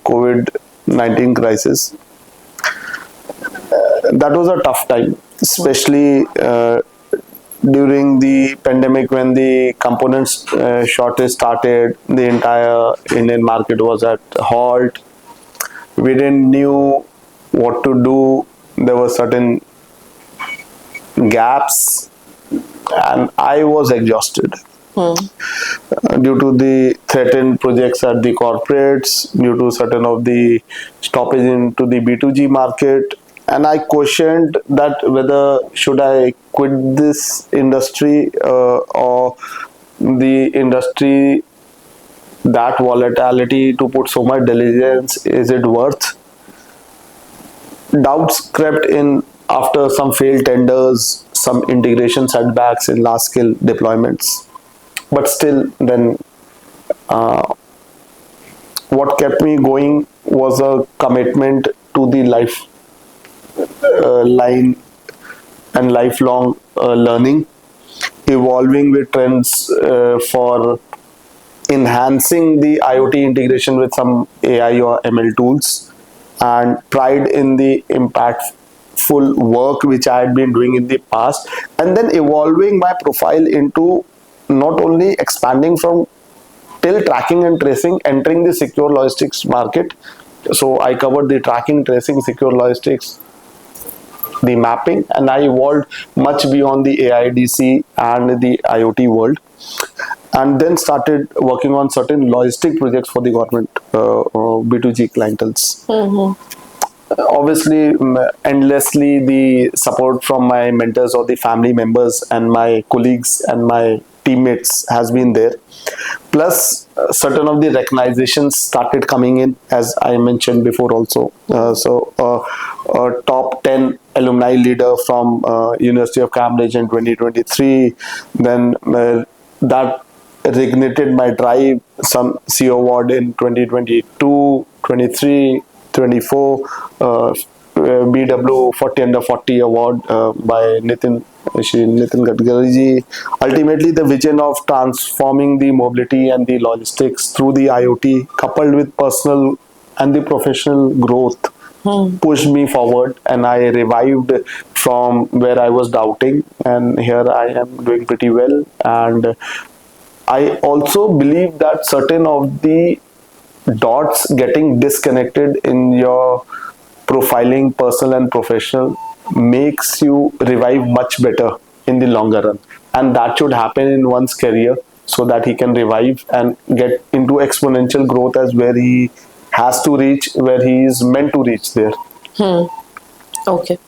COVID-19 crisis. That was a tough time, especially during the pandemic when the components shortage started. The entire Indian market was at halt. We didn't knew what to do. There were certain gaps, and I was exhausted. Due to the threatened projects at the corporates, due to certain of the stoppage into the B2G market, and I questioned that whether should I quit this industry or the industry, that volatility, to put so much diligence, is it worth? Doubts crept in after some failed tenders, some integration setbacks in large scale deployments. But still, then what kept me going was a commitment to the line and lifelong learning, evolving with trends for enhancing the IoT integration with some AI or ML tools, and pride in the impactful work which I had been doing in the past, and then evolving my profile into not only expanding from till tracking and tracing, entering the secure logistics market. So I covered the tracking, tracing, secure logistics, the mapping, and I evolved much beyond the AIDC and the IoT world, and then started working on certain logistic projects for the government B2G clienteles. Obviously, endlessly the support from my mentors or the family members and my colleagues and my teammates has been there. Plus, certain of the recognitions started coming in, as I mentioned before also. Top 10 alumni leader from University of Cambridge in 2023. Then that reignited my drive, some CO award in 2022, 23, 24, BW 40 under 40 award by Nitin Gadkari ji. Ultimately, the vision of transforming the mobility and the logistics through the IoT, coupled with personal and the professional growth, pushed me forward, and I revived from where I was doubting, and here I am doing pretty well. And I also believe that certain of the dots getting disconnected in your profiling, personal and professional, makes you revive much better in the longer run, and that should happen in one's career so that he can revive and get into exponential growth as where he has to reach, where he is meant to reach there. Okay.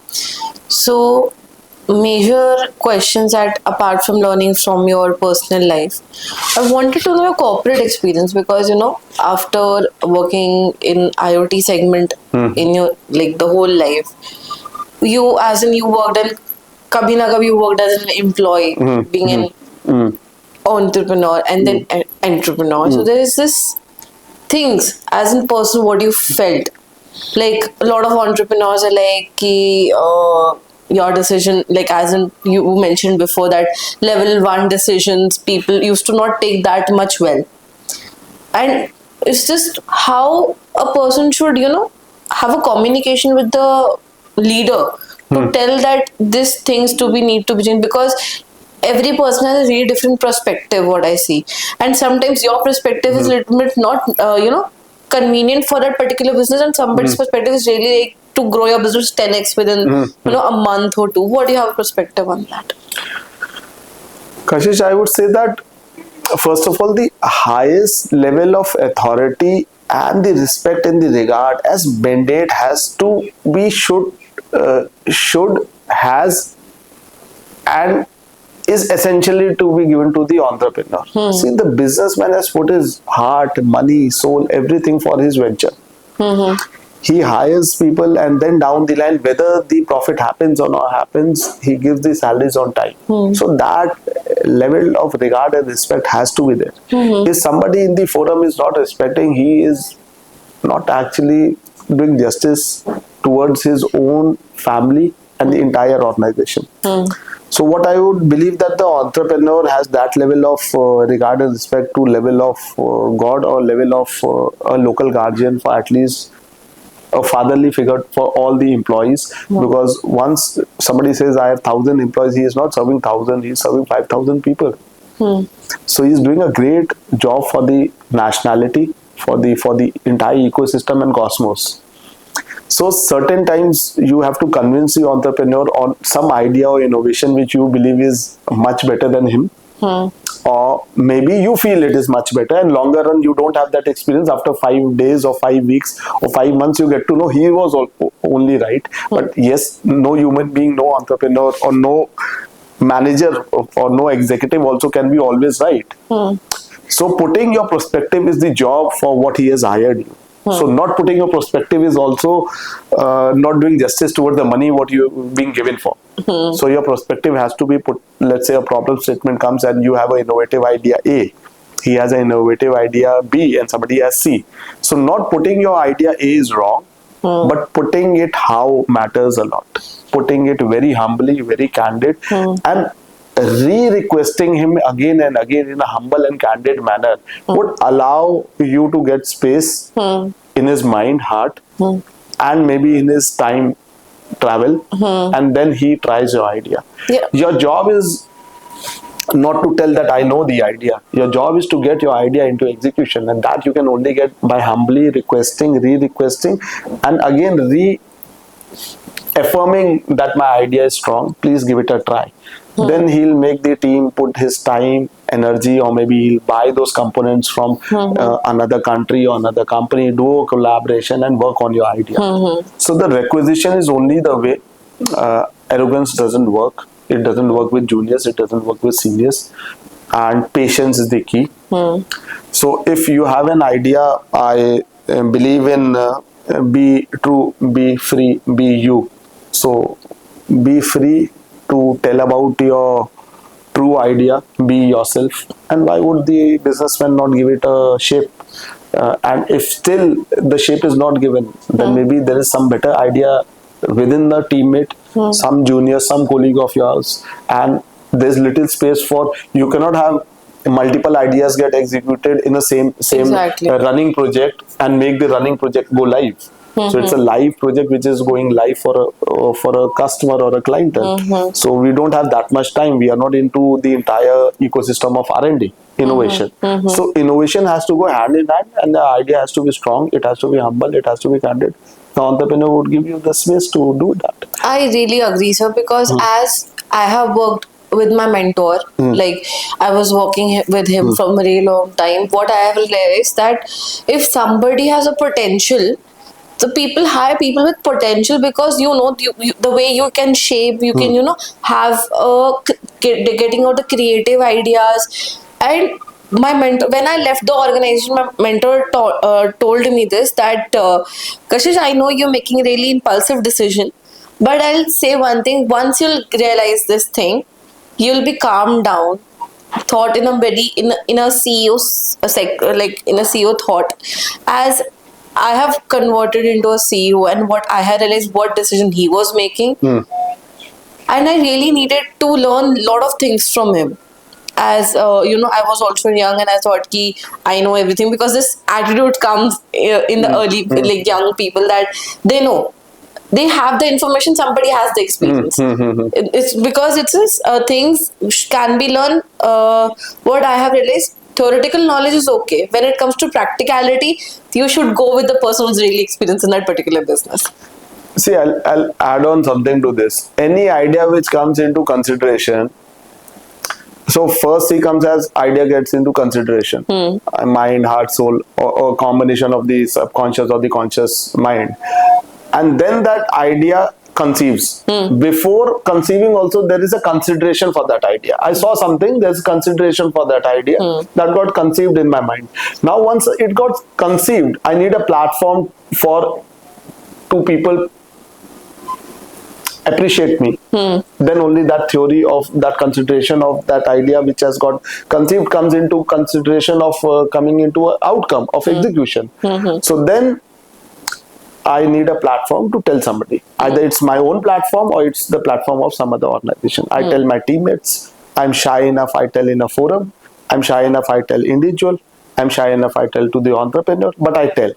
So, major questions that apart from learning from your personal life, I wanted to know your corporate experience, because after working in IoT segment in your like the whole life, you worked in kabhi na kabhi you worked as an employee, being an entrepreneur and then entrepreneur. So there is this things as in person what you felt. Like a lot of entrepreneurs are like ki, your decision, like as in you mentioned before, that level 1 decisions people used to not take that much well, and it's just how a person should have a communication with the leader to tell that these things need to be changed, because every person has a really different perspective, what I see, and sometimes your perspective is a little bit not convenient for that particular business, and somebody's perspective is really like to grow your business 10x within a month or two. What do you have a perspective on that? Kashish, I would say that first of all, the highest level of authority and the respect in the regard as mandate has to be should has and is essentially to be given to the entrepreneur. See, the businessman has put his heart, money, soul, everything for his venture. He hires people, and then down the line, whether the profit happens or not happens, he gives the salaries on time. So that level of regard and respect has to be there. If somebody in the forum is not respecting, he is not actually doing justice towards his own family and the entire organization. So what I would believe that the entrepreneur has that level of regard and respect to level of God, or level of a local guardian, for at least a fatherly figure for all the employees. Because once somebody says I have 1,000 employees, he is not serving 1,000, he is serving 5,000 people. So he is doing a great job for the nationality, for the entire ecosystem and cosmos. So certain times you have to convince the entrepreneur on some idea or innovation which you believe is much better than him. Or maybe you feel it is much better, and longer run you don't have that experience. After 5 days or 5 weeks or 5 months, you get to know he was only right. But yes, no human being, no entrepreneur or no manager or no executive also can be always right. So putting your perspective is the job for what he has hired you. So not putting your perspective is also not doing justice towards the money what you're being given for. So your perspective has to be put. Let's say a problem statement comes and you have an innovative idea A, he has an innovative idea B, and somebody has C. So not putting your idea A is wrong, but putting it how matters a lot. Putting it very humbly, very candid, and re-requesting him again and again in a humble and candid manner would allow you to get space in his mind, heart, and maybe in his time travel, and then he tries your idea. Your job is not to tell that I know the idea. Your job is to get your idea into execution, and that you can only get by humbly requesting, re-requesting, and again affirming that my idea is strong, please give it a try. Then he'll make the team put his time, energy, or maybe he'll buy those components from another country or another company, do a collaboration and work on your idea. So the requisition is only the way. Arrogance doesn't work. It doesn't work with juniors, it doesn't work with seniors, and patience is the key. So if you have an idea, I believe in be true, be free, be you. So be free to tell about your true idea, be yourself. And why would the businessman not give it a shape? And if still the shape is not given, then maybe there is some better idea within the teammate, some junior, some colleague of yours, and there's little space for, you cannot have multiple ideas get executed in the same Exactly. running project and make the running project go live. So it's a live project which is going live for a customer or a clientele. So we don't have that much time. We are not into the entire ecosystem of R&D innovation. So innovation has to go hand in hand, and the idea has to be strong. It has to be humble. It has to be candid. The entrepreneur would give you the space to do that. I really agree, sir, because as I have worked with my mentor, like I was working with him from a really long time, what I have realized that if somebody has a potential, the people hire people with potential, because the way you can shape, you can have getting out the creative ideas. And my mentor, when I left the organization, my mentor told me this, that Kashish, I know you're making really impulsive decision, but I'll say one thing: once you'll realize this thing, you'll be calmed down, thought in a very in a like in a CEO thought. As I have converted into a CEO, and what I had realized what decision he was making, and I really needed to learn a lot of things from him. As I was also young, and I thought ki I know everything, because this attitude comes in the early, like young people, that they know. They have the information, somebody has the experience. It's because things can be learned. What I have realized, theoretical knowledge is okay. When it comes to practicality, you should go with the person who's really experienced in that particular business. See, I'll add on something to this. Any idea which comes into consideration, so first he comes as idea gets into consideration, mind, heart, soul, or combination of the subconscious or the conscious mind. And then that idea conceives. Before conceiving also, there is a consideration for that idea. I saw something, there's consideration for that idea that got conceived in my mind. Now once it got conceived, I need a platform for two people appreciate me. Then only that theory of that consideration of that idea which has got conceived comes into consideration of coming into an outcome of execution. So then I need a platform to tell somebody. Either it's my own platform or it's the platform of some other organization. I tell my teammates. I'm shy enough, I tell in a forum. I'm shy enough, I tell individual. I'm shy enough, I tell to the entrepreneur, but I tell.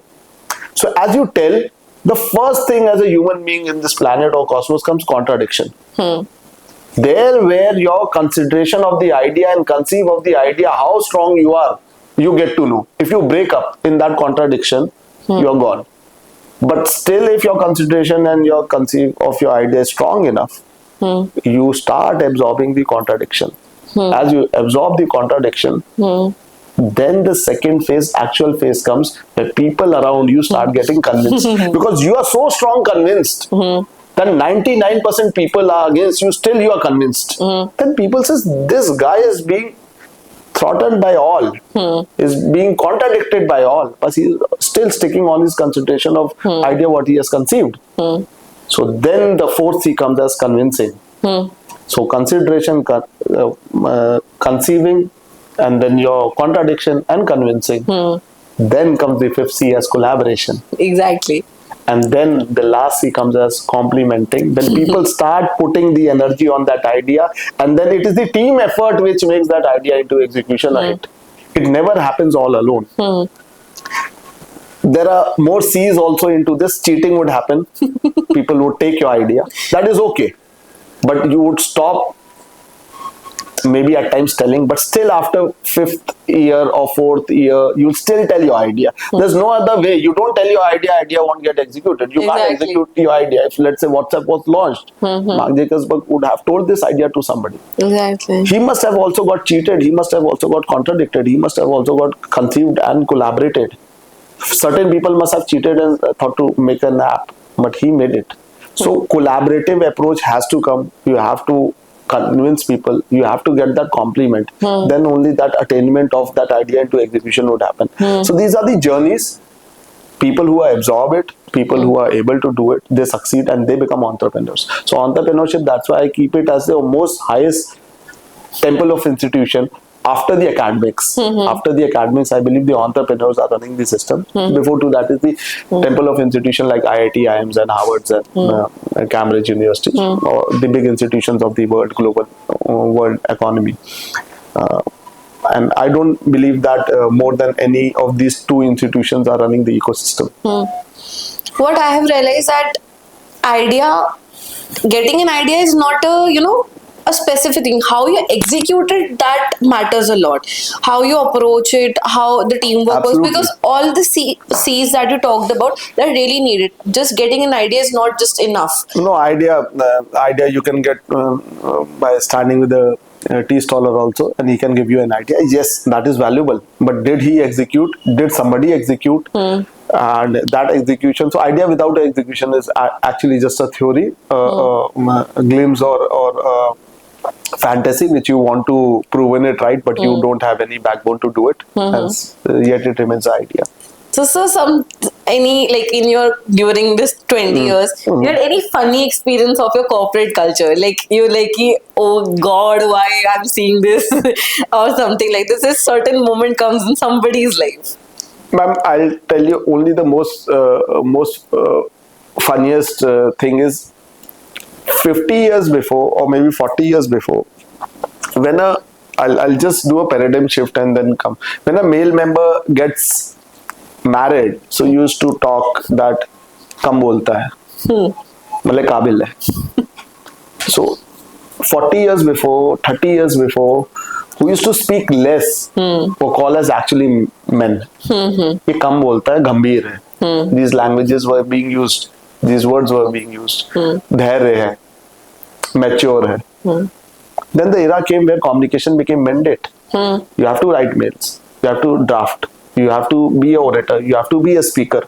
So as you tell, the first thing as a human being in this planet or cosmos comes contradiction. There where your consideration of the idea and conceive of the idea, how strong you are, you get to know. If you break up in that contradiction, you're gone. But still, if your consideration and your conceive of your idea is strong enough, you start absorbing the contradiction. As you absorb the contradiction, then the second phase, actual phase comes, that people around you start getting convinced. Because you are so strong convinced that 99% people are against you, still you are convinced. Then people says, this guy is being throttled by all, is being contradicted by all, but he's still sticking on his concentration of idea what he has conceived. So then the fourth C comes as convincing. So consideration, conceiving, and then your contradiction and convincing. Then comes the fifth C as collaboration. Exactly. And then the last C comes as complementing. Then people start putting the energy on that idea, and then it is the team effort which makes that idea into execution. Right? It never happens all alone. There are more C's also into this. Cheating would happen. People would take your idea. That is okay. But you would stop maybe at times telling, but still after 5th year or 4th year, you'll still tell your idea. There's no other way. You don't tell your idea won't get executed. You can't Exactly. execute your idea. If let's say WhatsApp was launched, Mark Zuckerberg would have told this idea to somebody. Exactly. He must have also got cheated. He must have also got contradicted. He must have also got conceived and collaborated. Certain people must have cheated and thought to make an app, but he made it. So collaborative approach has to come. You have to convince people. You have to get that compliment. Then only that attainment of that idea into execution would happen. So these are the journeys. People who absorb it, people who are able to do it, they succeed and they become entrepreneurs. So entrepreneurship, that's why I keep it as the most highest temple of institution after the academics. After the academics, I believe the entrepreneurs are running the system. Before to that is the temple of institution like IIT, IIMs and Harvards and Cambridge University, or the big institutions of the world, global world economy. And I don't believe that more than any of these two institutions are running the ecosystem. What I have realized that getting an idea is not a specific thing. How you execute it, that matters a lot. How you approach it, how the teamwork was, Absolutely. because all the C's that you talked about, they're really needed. Just getting an idea is not just enough. No idea you can get by standing with a tea staller also, and he can give you an idea. Yes, that is valuable. But did he execute? Did somebody execute? And that execution. So idea without execution is actually just a theory, a glimpse or fantasy which you want to prove in it right, but you don't have any backbone to do it. As, yet it remains an idea. So during this 20 years, you had any funny experience of your corporate culture? Like oh God, why I'm seeing this or something like this. A certain moment comes in somebody's life. Ma'am, I'll tell you only the most funniest thing is 50 years before or maybe 40 years before, when I'll just do a paradigm shift and then come. When a male member gets married, so you used to talk that kam bolta hai, मतलब काबिल है. So 40 years before, 30 years before, who used to speak less were called as actually men. ये कम बोलता है, गंभीर है. These languages were being used. These words were being used. धैर्य है, mature है. Then the era came where communication became mandate. You have to write mails. You have to draft. You have to be a orator. You have to be a speaker.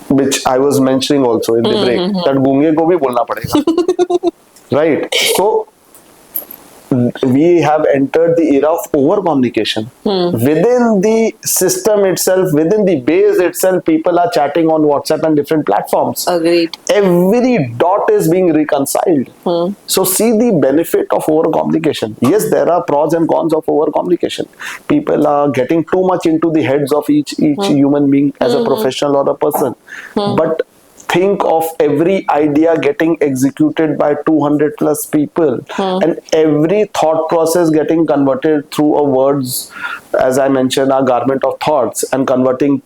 Which I was mentioning also in the break. That गूंगे को भी बोलना पड़ेगा. Right. So we have entered the era of over communication. Within the system itself, within the base itself, people are chatting on WhatsApp and different platforms. Agreed. Every dot is being reconciled. So see the benefit of over communication. Yes, there are pros and cons of over communication. People are getting too much into the heads of each human being as a professional or a person. But think of every idea getting executed by 200 plus people and every thought process getting converted through a words, as I mentioned, a garment of thoughts, and converting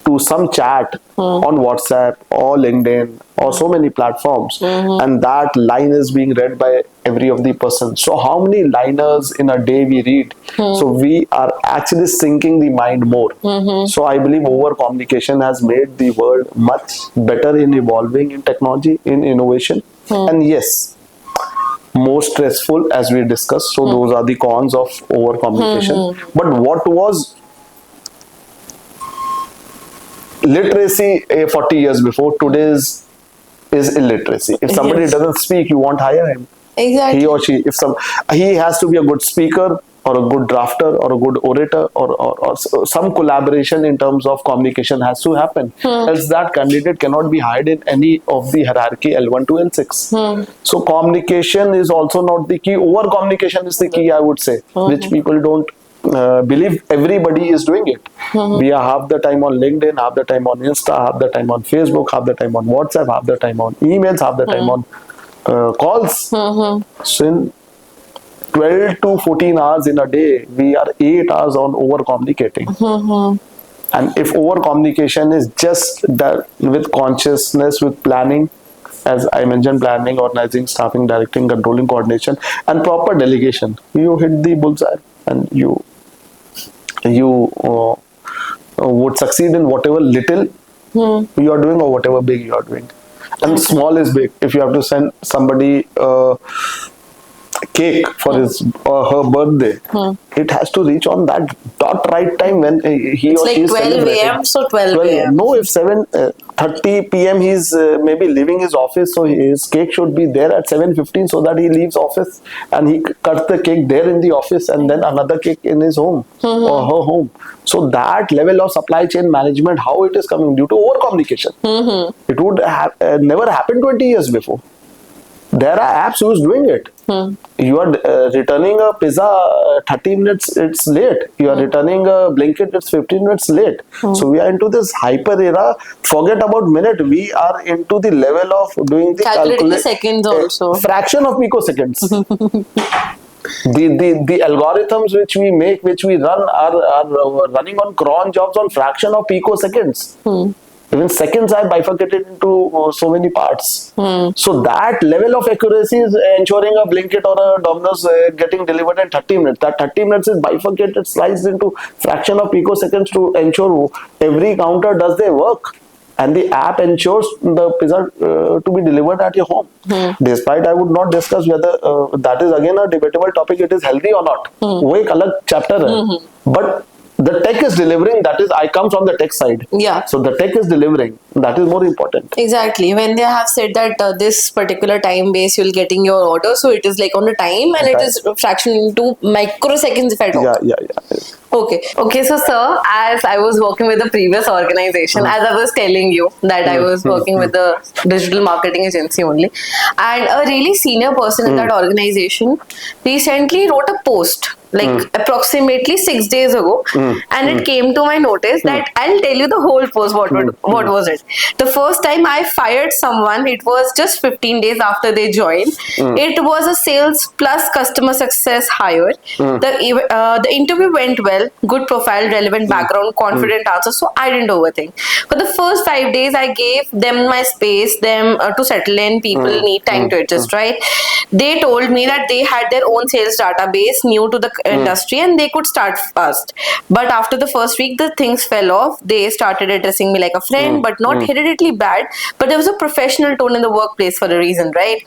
to some chat on WhatsApp or LinkedIn or so many platforms, and that line is being read by every of the person. So how many liners in a day we read? So we are actually sinking the mind more. So I believe over communication has made the world much better in evolving in technology, in innovation, and yes, more stressful as we discussed. So those are the cons of over communication. But what was literacy 40 years before, today's is illiteracy. If somebody doesn't speak, you won't hire him. Exactly. He or she, he has to be a good speaker or a good drafter or a good orator or some collaboration in terms of communication has to happen. Else that candidate cannot be hired in any of the hierarchy L1 to L6. So communication is also not the key. Over communication is the key, I would say, which people don't believe everybody is doing it. We are half the time on LinkedIn, half the time on Insta, half the time on Facebook, half the time on WhatsApp, half the time on emails, half the time on calls. So in 12 to 14 hours in a day, we are 8 hours on over communicating. And if over communication is just that with consciousness, with planning, As I mentioned, planning, organizing, staffing, directing, controlling, coordination, and proper delegation. You hit the bullseye, and you would succeed in whatever little you are doing or whatever big you are doing. And small is big. If you have to send somebody cake for his or her birthday, it has to reach on that dot right time when he It's or she like is 12 celebrating. a.m. So 12 a.m. No, if 7:30 p.m. he's maybe leaving his office, so his cake should be there at 7:15 so that he leaves office and he cuts the cake there in the office and then another cake in his home or her home. So that level of supply chain management, how it is coming due to over communication. It would have never happened 20 years before. There are apps who's doing it. You are returning a pizza 30 minutes, it's late. You are returning a blanket, it's 15 minutes late. So we are into this hyper era. Forget about minute. We are into the level of doing the Calculating the seconds also. fraction of picoseconds. The algorithms which we make, which we run, are running on cron jobs on fraction of picoseconds. Even seconds are bifurcated into so many parts. So that level of accuracy is ensuring a blanket or a Domino's getting delivered in 30 minutes. That 30 minutes is bifurcated, sliced into fraction of picoseconds to ensure every counter does their work. And the app ensures the pizza to be delivered at your home. Despite I would not discuss whether that is again a debatable topic, it is healthy or not. वो एक अलग chapter है. But the tech is delivering. That is, I come from the tech side. Yeah. So the tech is delivering. That is more important. Exactly. When they have said that this particular time base you'll getting your order, so it is like on a time and it is fraction into microseconds if I talk. Yeah. Okay. So, sir, as I was working with the previous organization, as I was telling you that I was working with the digital marketing agency only, and a really senior person in that organization recently wrote a post like approximately 6 days ago, and it came to my notice that I'll tell you the whole post. What was it? The first time I fired someone, it was just 15 days after they joined. It was a sales plus customer success hire. The interview went well, good profile, relevant background, confident answers, so I didn't overthink. For the first 5 days, I gave them my space, them to settle in. People need time to adjust, right? They told me that they had their own sales database, new to the industry, and they could start fast. But after the first week, the things fell off. They started addressing me like a friend, but not hereditary bad. But there was a professional tone in the workplace for a reason, right?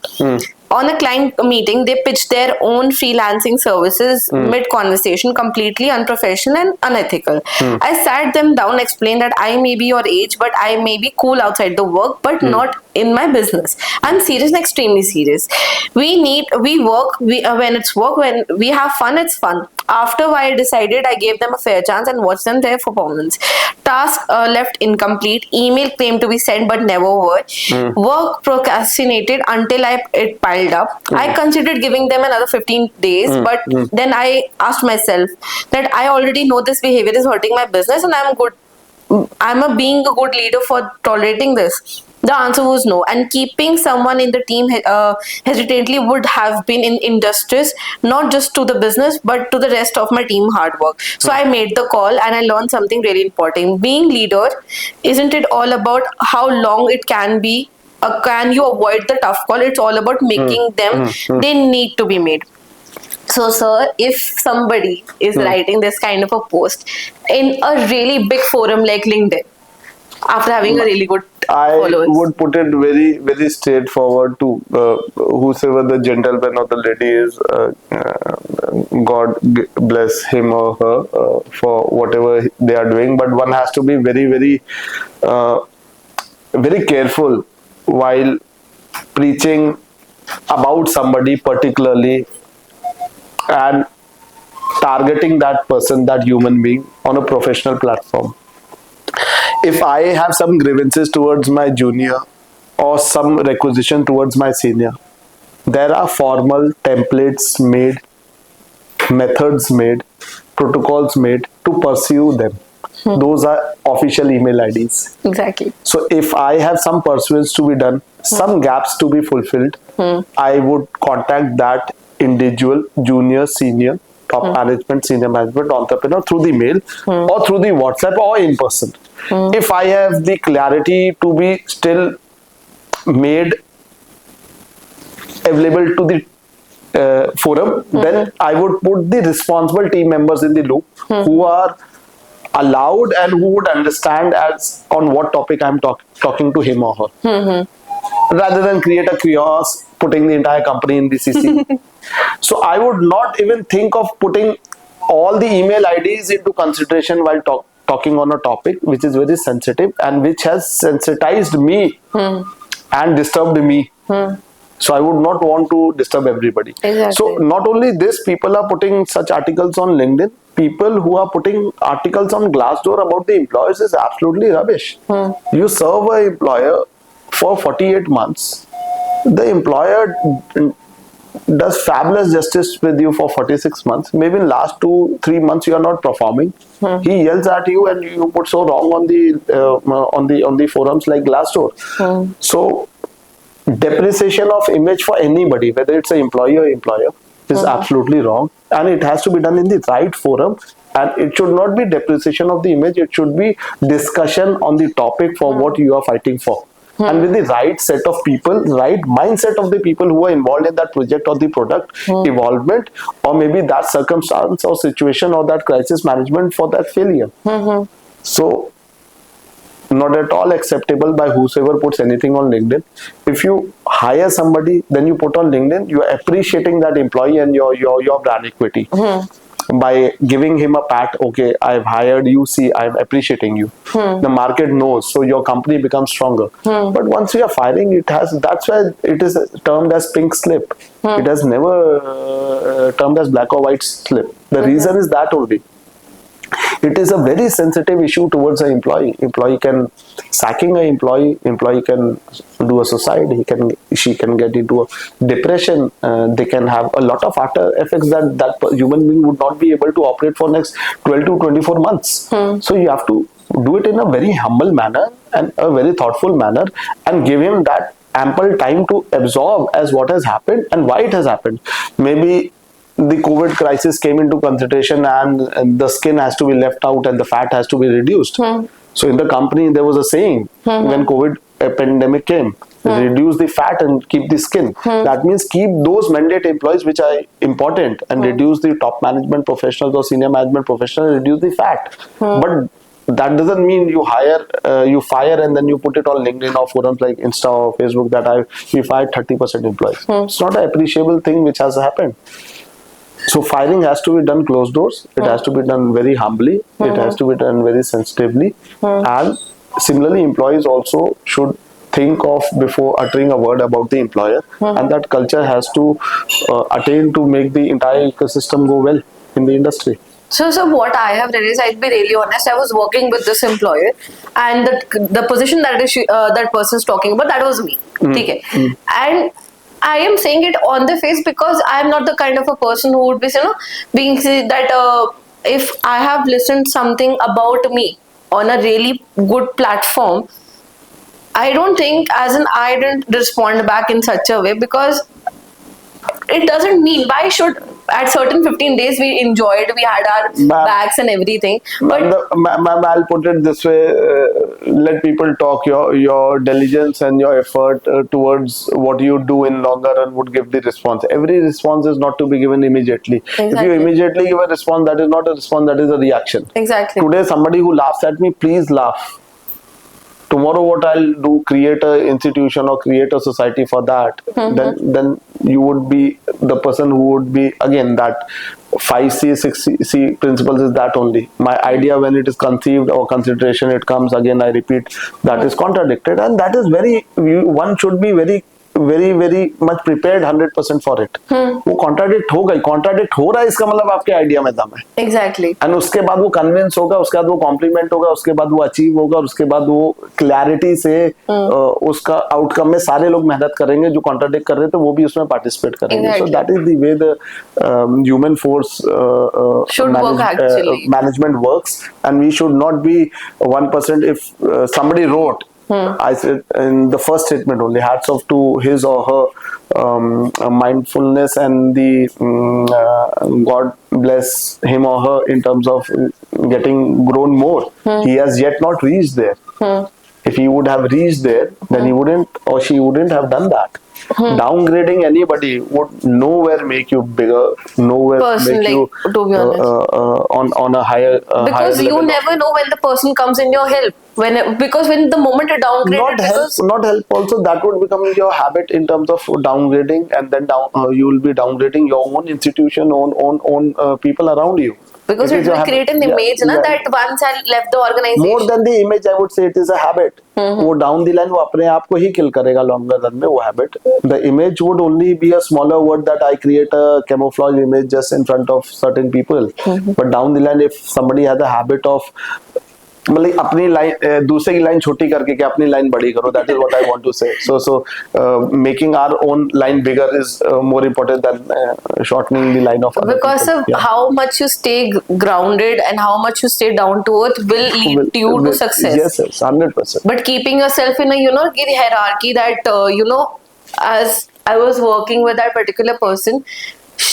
On a client meeting, they pitched their own freelancing services mid-conversation, completely unprofessional and unethical. I sat them down, explained that I may be your age, but I may be cool outside the work, but not in my business. I'm serious and extremely serious. We work, when it's work, when we have fun, it's fun. After I decided, I gave them a fair chance and watched them their performance. Task left incomplete, email claimed to be sent but never were. Work procrastinated until it piled up. I considered giving them another 15 days, but then I asked myself that I already know this behavior is hurting my business and I'm being a good leader for tolerating this. The answer was no, and keeping someone in the team hesitantly would have been injustice, not just to the business but to the rest of my team hard work. So I made the call and I learned something really important. Being leader, isn't it all about how long it can be? Can you avoid the tough call? It's all about making them. They need to be made. So, sir, if somebody is writing this kind of a post in a really big forum like LinkedIn, after having a really good followers, I would put it very, very straightforward to whosoever the gentleman or the lady is. God bless him or her for whatever they are doing. But one has to be very, very, very careful while preaching about somebody particularly and targeting that person, that human being on a professional platform. If I have some grievances towards my junior or some requisition towards my senior, there are formal templates made, methods made, protocols made to pursue them. Those are official email IDs. exactly. So if I have some pursuance to be done, some gaps to be fulfilled, I would contact that individual, junior, senior, top management, senior management, entrepreneur through the mail or through the WhatsApp or in person. If I have the clarity to be still made available to the forum, then I would put the responsible team members in the loop who are allowed and who would understand as on what topic I'm talking to him or her, rather than create a chaos, putting the entire company in the CC. So I would not even think of putting all the email IDs into consideration while talking on a topic which is very sensitive and which has sensitized me and disturbed me. So I would not want to disturb everybody. Exactly. So not only this, people are putting such articles on LinkedIn. People who are putting articles on Glassdoor about the employers is absolutely rubbish. You serve an employer for 48 months. The employer does fabulous justice with you for 46 months. Maybe in last 2-3 months you are not performing. He yells at you and you put so wrong on the forums like Glassdoor. So depreciation of image for anybody, whether it's an employee or employer, is absolutely wrong, and it has to be done in the right forum. And it should not be depreciation of the image, it should be discussion on the topic for what you are fighting for. And with the right set of people, right mindset of the people who are involved in that project or the product evolvement, or maybe that circumstance or situation or that crisis management for that failure. So not at all acceptable by whosoever puts anything on LinkedIn. If you hire somebody, then you put on LinkedIn, you are appreciating that employee and your brand equity. By giving him a pat, okay, I've hired you, see, I'm appreciating you. The market knows, so your company becomes stronger. But once you are firing, that's why it is termed as pink slip. It has never termed as black or white slip. The reason is that only. It is a very sensitive issue towards an employee. Employee can sacking an employee can do a suicide. She can get into a depression. They can have a lot of after effects that human being would not be able to operate for next 12 to 24 months. So you have to do it in a very humble manner and a very thoughtful manner, and give him that ample time to absorb as what has happened and why it has happened. Maybe the COVID crisis came into consideration and the skin has to be left out and the fat has to be reduced. So in the company there was a saying when COVID pandemic came, reduce the fat and keep the skin. That means keep those mandate employees which are important and reduce the top management professionals or senior management professionals, reduce the fat. But that doesn't mean you you fire and then you put it on LinkedIn or forums like Insta or Facebook that we fired 30% employees. It's not an appreciable thing which has happened. So firing has to be done closed doors. It has to be done very humbly. It has to be done very sensitively. And similarly, employees also should think of before uttering a word about the employer. And that culture has to attain to make the entire ecosystem go well in the industry. So what I have realized, I'll be really honest, I was working with this employer, and the position that person's talking about, that was me. Okay. And I am saying it on the face because I am not the kind of a person who would be, being that if I have listened something about me on a really good platform, I don't think I didn't respond back in such a way, because it doesn't mean why should at certain 15 days we enjoyed, we had our bags and everything. But ma'am, I'll put it this way: let people talk. Your diligence and your effort towards what you do in longer run would give the response. Every response is not to be given immediately. Exactly. If you immediately give a response, that is not a response, that is a reaction. Exactly. Today, somebody who laughs at me, please laugh. Tomorrow what I'll do, create an institution or create a society for that, then you would be the person who would be, again, that 5C, 6C principles is that only. My idea, when it is conceived or consideration, it comes, again I repeat, that is contradicted, and that is one should be very much prepared 100% for it. वो contradict हो रहा है, इसका मतलब आपके idea में दम है. Exactly. And उसके बाद वो कन्विंस होगा, उसके बाद वो कॉम्प्लीमेंट होगा, उसके बाद वो अचीव होगा, और उसके बाद वो क्लैरिटी से उसका आउटकम में सारे लोग मेहनत करेंगे. जो कॉन्ट्राडिक्ट कर रहे थे वो भी उसमें पार्टिसिपेट करेंगे. So that is the way the human force management works, and we should not be 1%. If somebody wrote, I said in the first statement only, hats off to his or her mindfulness and the God bless him or her in terms of getting grown more. He has yet not reached there. If he would have reached there, then he wouldn't or she wouldn't have done that. Downgrading anybody would nowhere make you bigger, nowhere Person, make like, you to be honest. on a higher Because you level. never know when the person comes in your help. Because when the moment you're downgraded, because Not help also, that would become your habit in terms of downgrading, and then you will be downgrading your own institution, own people around you. because It it is your will habit. create an Yeah, image na, yeah. that once I left the More organization. than the image, I would say it is a habit. वो down the line वो अपने आप को ही kill करेगा longer run में वो habit. The image would only be a smaller word that I create a camouflage image just in front of certain people. But down the line, if somebody has a habit of मतलब अपनी line दूसरे की line छोटी करके क्या अपनी line बड़ी करो, that is what I want to say. So making our own line bigger is more important than shortening the line of other Because people. of how much you stay grounded and how much you stay down to earth will lead you to success. Yes, 100%. But keeping yourself in a hierarchy that as I was working with that particular person,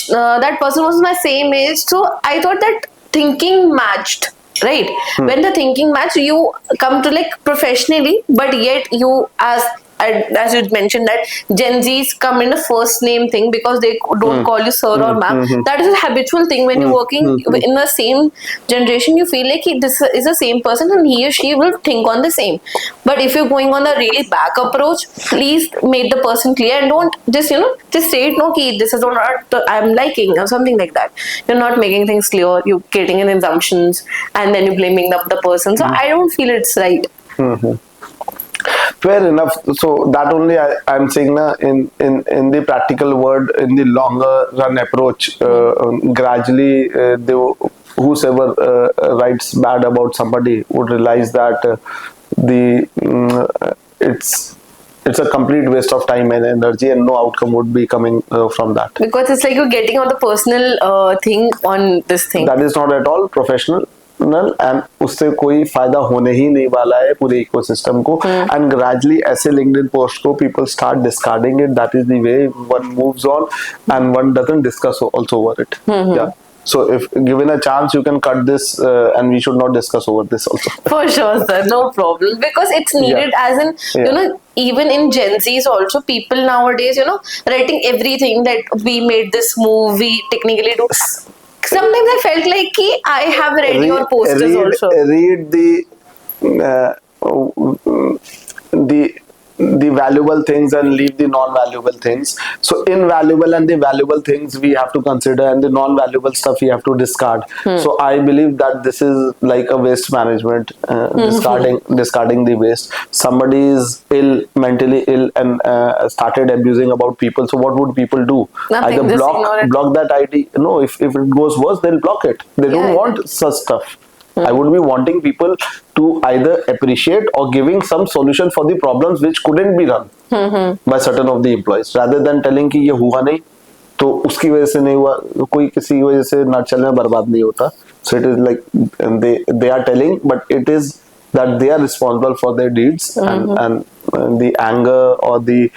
that person was my same age, so I thought that thinking matched, right? When the thinking match, you come to like professionally, but yet you as you mentioned that Gen Zs come in a first name thing because they don't call you sir or ma'am. That is a habitual thing. When you're working in the same generation, you feel like this is the same person and he or she will think on the same. But if you're going on a really back approach, please make the person clear and don't just just say it, no, ki this is not I'm liking or something like that. You're not making things clear. You're getting in assumptions and then you're blaming the person. So I don't feel it's right. Fair enough. So that only I'm saying na, in the practical word, in the longer run approach, gradually whosoever writes bad about somebody would realize that it's a complete waste of time and energy, and no outcome would be coming from that. Because it's like you're getting on the personal thing on this thing. That is not at all professional. And उससे कोई फायदा होने ही नहीं वाला है पूरे ecosystem को. And gradually ऐसे लिंक्डइन पोस्ट को people start discarding it. That is the way one moves on and one doesn't discuss also over it. या so if given a chance you can cut this and we should not discuss over this also. For sure, sir, no problem, because it's needed. As in even in Gen Z's also, people nowadays writing everything that we made this move, we technically do. Sometimes I felt like I have read your posters also. Read the valuable things and leave the non-valuable things. So invaluable and the valuable things we have to consider, and the non-valuable stuff we have to discard. So I believe that this is like a waste management, discarding the waste. Somebody is mentally ill and started abusing about people. So what would people do? Nothing, Either block that ID. No, if it goes worse, they'll block it. They don't want such stuff. I would be wanting people to either appreciate or giving some solution for the problems which couldn't be done by certain of the employees, rather than telling कि ये हुआ नहीं तो उसकी वजह से नहीं हुआ, कोई किसी की वजह से ना चलने बर्बाद नहीं होता. So it is like they are telling, but it is that they are responsible for their deeds, and the anger or the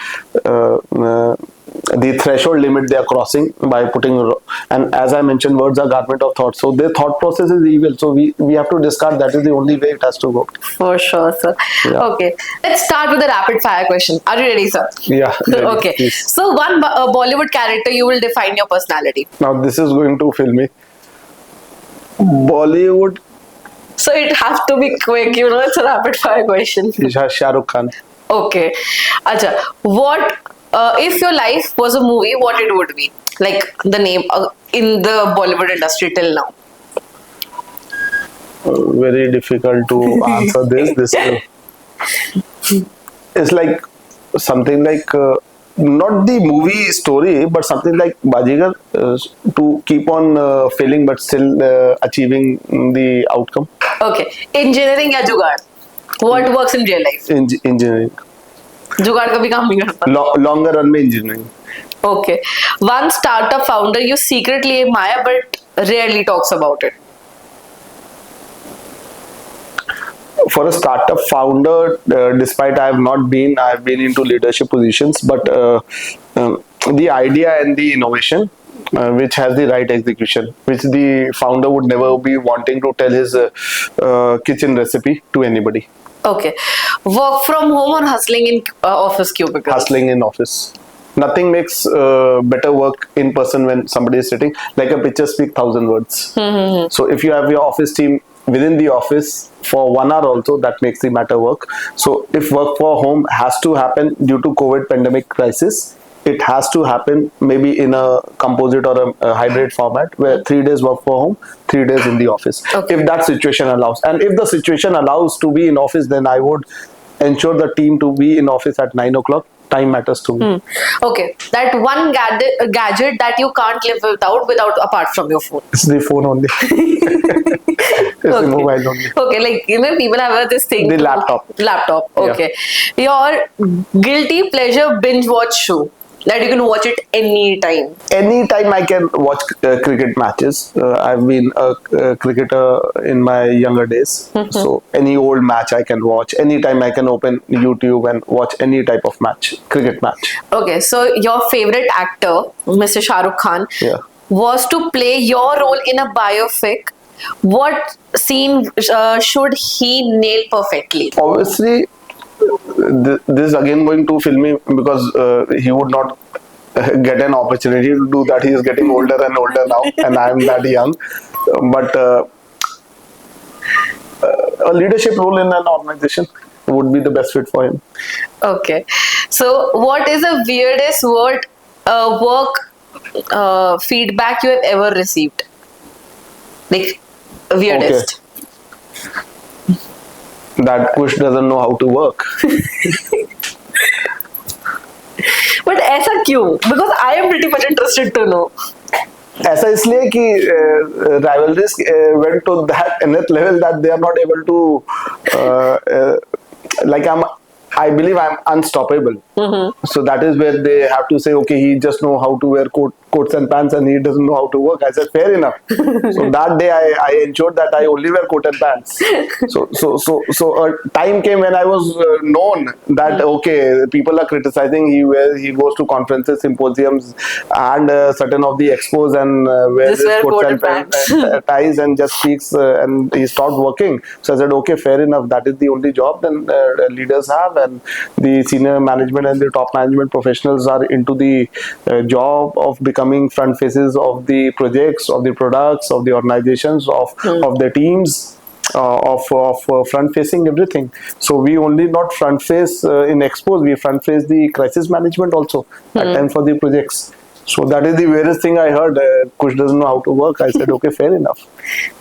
threshold limit they are crossing by putting, and as I mentioned, words are garment of thought, so their thought process is evil, so we have to discard. That is the only way it has to go. For sure, sir. Okay, let's start with the rapid fire question. Are you ready, sir? Yeah, ready, okay, please. So one Bollywood character you will define your personality. Now this is going to fill me. Bollywood, so it has to be quick, it's a rapid fire question. Shah Rukh Khan. Okay, acha, what if your life was a movie, what it would be? Like the name in the Bollywood industry till now. Very difficult to answer this. This is like something like not the movie story, but something like Bajigar, to keep on failing but still achieving the outcome. Okay, engineering या जुगाड़? What works in real life? Engineering. जुगाड़ कभी काम नहीं करता. Longer run में engineering. Okay, one startup founder you secretly admire but rarely talks about it. For a startup founder, despite I have been into leadership positions, but the idea and the innovation, which has the right execution, which the founder would never be wanting to tell his kitchen recipe to anybody. Okay, work from home or hustling in office cubicle? Hustling in office. Nothing makes better work in person when somebody is sitting. Like a picture speak 1,000 words. So if you have your office team within the office for 1 hour also, that makes the matter work. So if work for home has to happen due to COVID pandemic crisis, it has to happen maybe in a composite or a hybrid format where 3 days work for home, 3 days in the office. Okay. If that situation allows, and if the situation allows to be in office, then I would ensure the team to be in office at 9 o'clock. Time matters to me. Okay, that one gadget that you can't live without apart from your phone. It's the phone only. It's the mobile only. Okay, like people have this thing. The laptop. Laptop. Yeah. Okay, your guilty pleasure binge watch show that you can watch it anytime. Anytime I can watch cricket matches. I've been a cricketer in my younger days. So any old match I can watch. Anytime I can open YouTube and watch any type of match, cricket match. Okay, so your favorite actor, Mr. Shah Rukh Khan, Yeah. was to play your role in a biopic. What scene should he nail perfectly? Obviously, this is again going to filmy because he would not get an opportunity to do that. He is getting older and older now, and I am that young. But a leadership role in an organization would be the best fit for him. Okay, so what is the weirdest work feedback you have ever received? Like weirdest. That Kush doesn't know how to work. But ऐसा क्यों? Because I am pretty much interested to know. ऐसा इसलिए कि rivalries went to that nth level that they are not able to like I believe I'm unstoppable. So that is where they have to say, okay, he just know how to wear coats and pants and he doesn't know how to work. I said, fair enough. So that day I ensured that I only wear coat and pants. So a time came when I was known that okay, people are criticizing. He goes to conferences, symposiums, and certain of the expos and wears Just wear coats coat and and pants and ties and just speaks and he stopped working. So I said, okay, fair enough. That is the only job then leaders have, and the senior management and the top management professionals are into the job of becoming front faces of the projects, of the products, of the organizations, of the teams, of front facing everything. So we only not front face in expos, we front face the crisis management also at time for the projects. So that is the weirdest thing I heard. Kush doesn't know how to work. I said, okay, fair enough.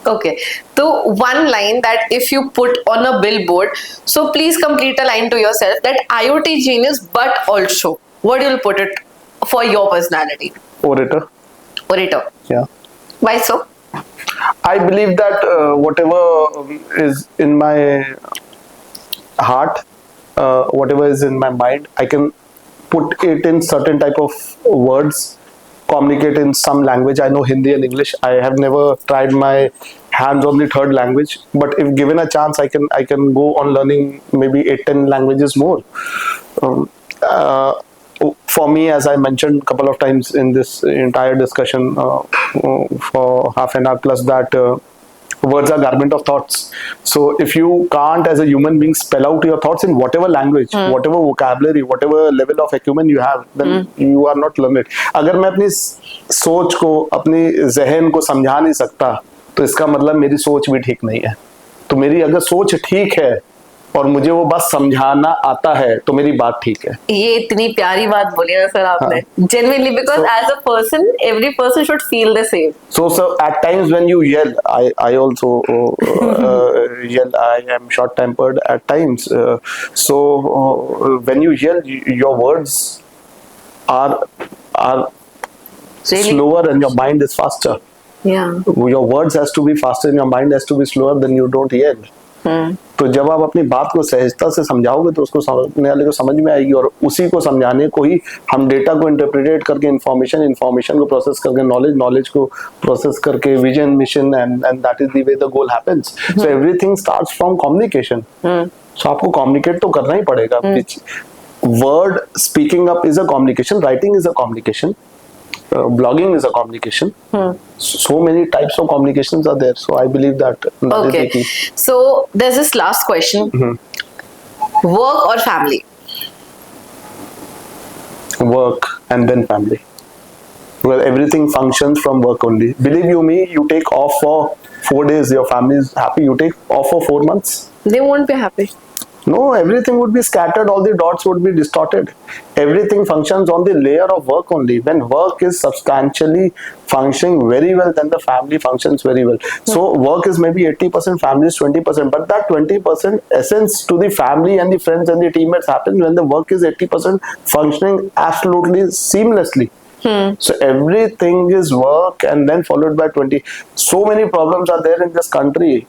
Okay, so one line that if you put on a billboard, so please complete a line to yourself that IoT genius, but also, what you'll put it for your personality? Orator. Orator. Yeah. Why so? I believe that whatever is in my heart, whatever is in my mind, I can put it in certain type of words, communicate in some language. I know Hindi and English. I have never tried my hands on the third language, but if given a chance, I can go on learning maybe 8-10 languages more. For me, as I mentioned a couple of times in this entire discussion for half an hour plus, that words are garment of thoughts. So if you can't as a human being spell out your thoughts in whatever language, whatever vocabulary, whatever level of acumen you have, then you are not learned. अगर मैं अपनी सोच को, अपनी जहन को समझा नहीं सकता, तो इसका मतलब मेरी सोच भी ठीक नहीं है. तो मेरी अगर सोच ठीक है और मुझे वो बस समझाना आता है, तो मेरी बात ठीक है. ये इतनी प्यारी बात बोली ना सर आपने. Genuinely, because as a person, every person should feel the same. So at times when you yell, I also yell. I am short-tempered at times. When you yell, your words are Really? slower and your mind is faster. Yeah. Your words has to be faster and your mind has to be slower, then you don't yell. तो जब आप अपनी बात को सहजता से समझाओगे तो उसको समझने वाले को समझ में आएगी, और उसी को समझाने को ही हम डेटा को इंटरप्रेट करके इंफॉर्मेशन को प्रोसेस करके नॉलेज को प्रोसेस करके vision mission and that is the way the goal happens. So everything starts from communication. So आपको कम्युनिकेट तो करना ही पड़ेगा. Word speaking up is a communication, writing is a communication, blogging is a communication. So many types of communications are there. So I believe that is the key. So there's this last question. Work or family? Work and then family. Well, everything functions from work only. Believe you me, you take off for 4 days, your family is happy. You take off for 4 months, They won't be happy. no, everything would be scattered, all the dots would be distorted. Everything functions on the layer of work only. When work is substantially functioning very well, then the family functions very well. So work is maybe 80%, family is 20%, but that 20% essence to the family and the friends and the teammates happens when the work is 80% functioning absolutely seamlessly. So everything is work and then followed by 20. So many problems are there in this country,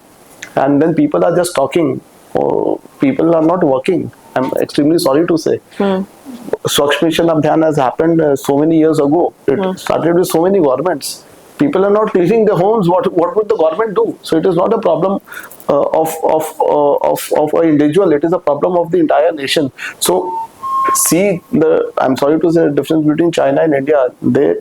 and then people are just talking. Oh, people are not working. I'm extremely sorry to say. Swachh Mission Abhiyan has happened so many years ago. It started with so many governments. People are not cleaning their homes. What would the government do? So it is not a problem of an individual. It is a problem of the entire nation. So see I'm sorry to say the difference between China and India.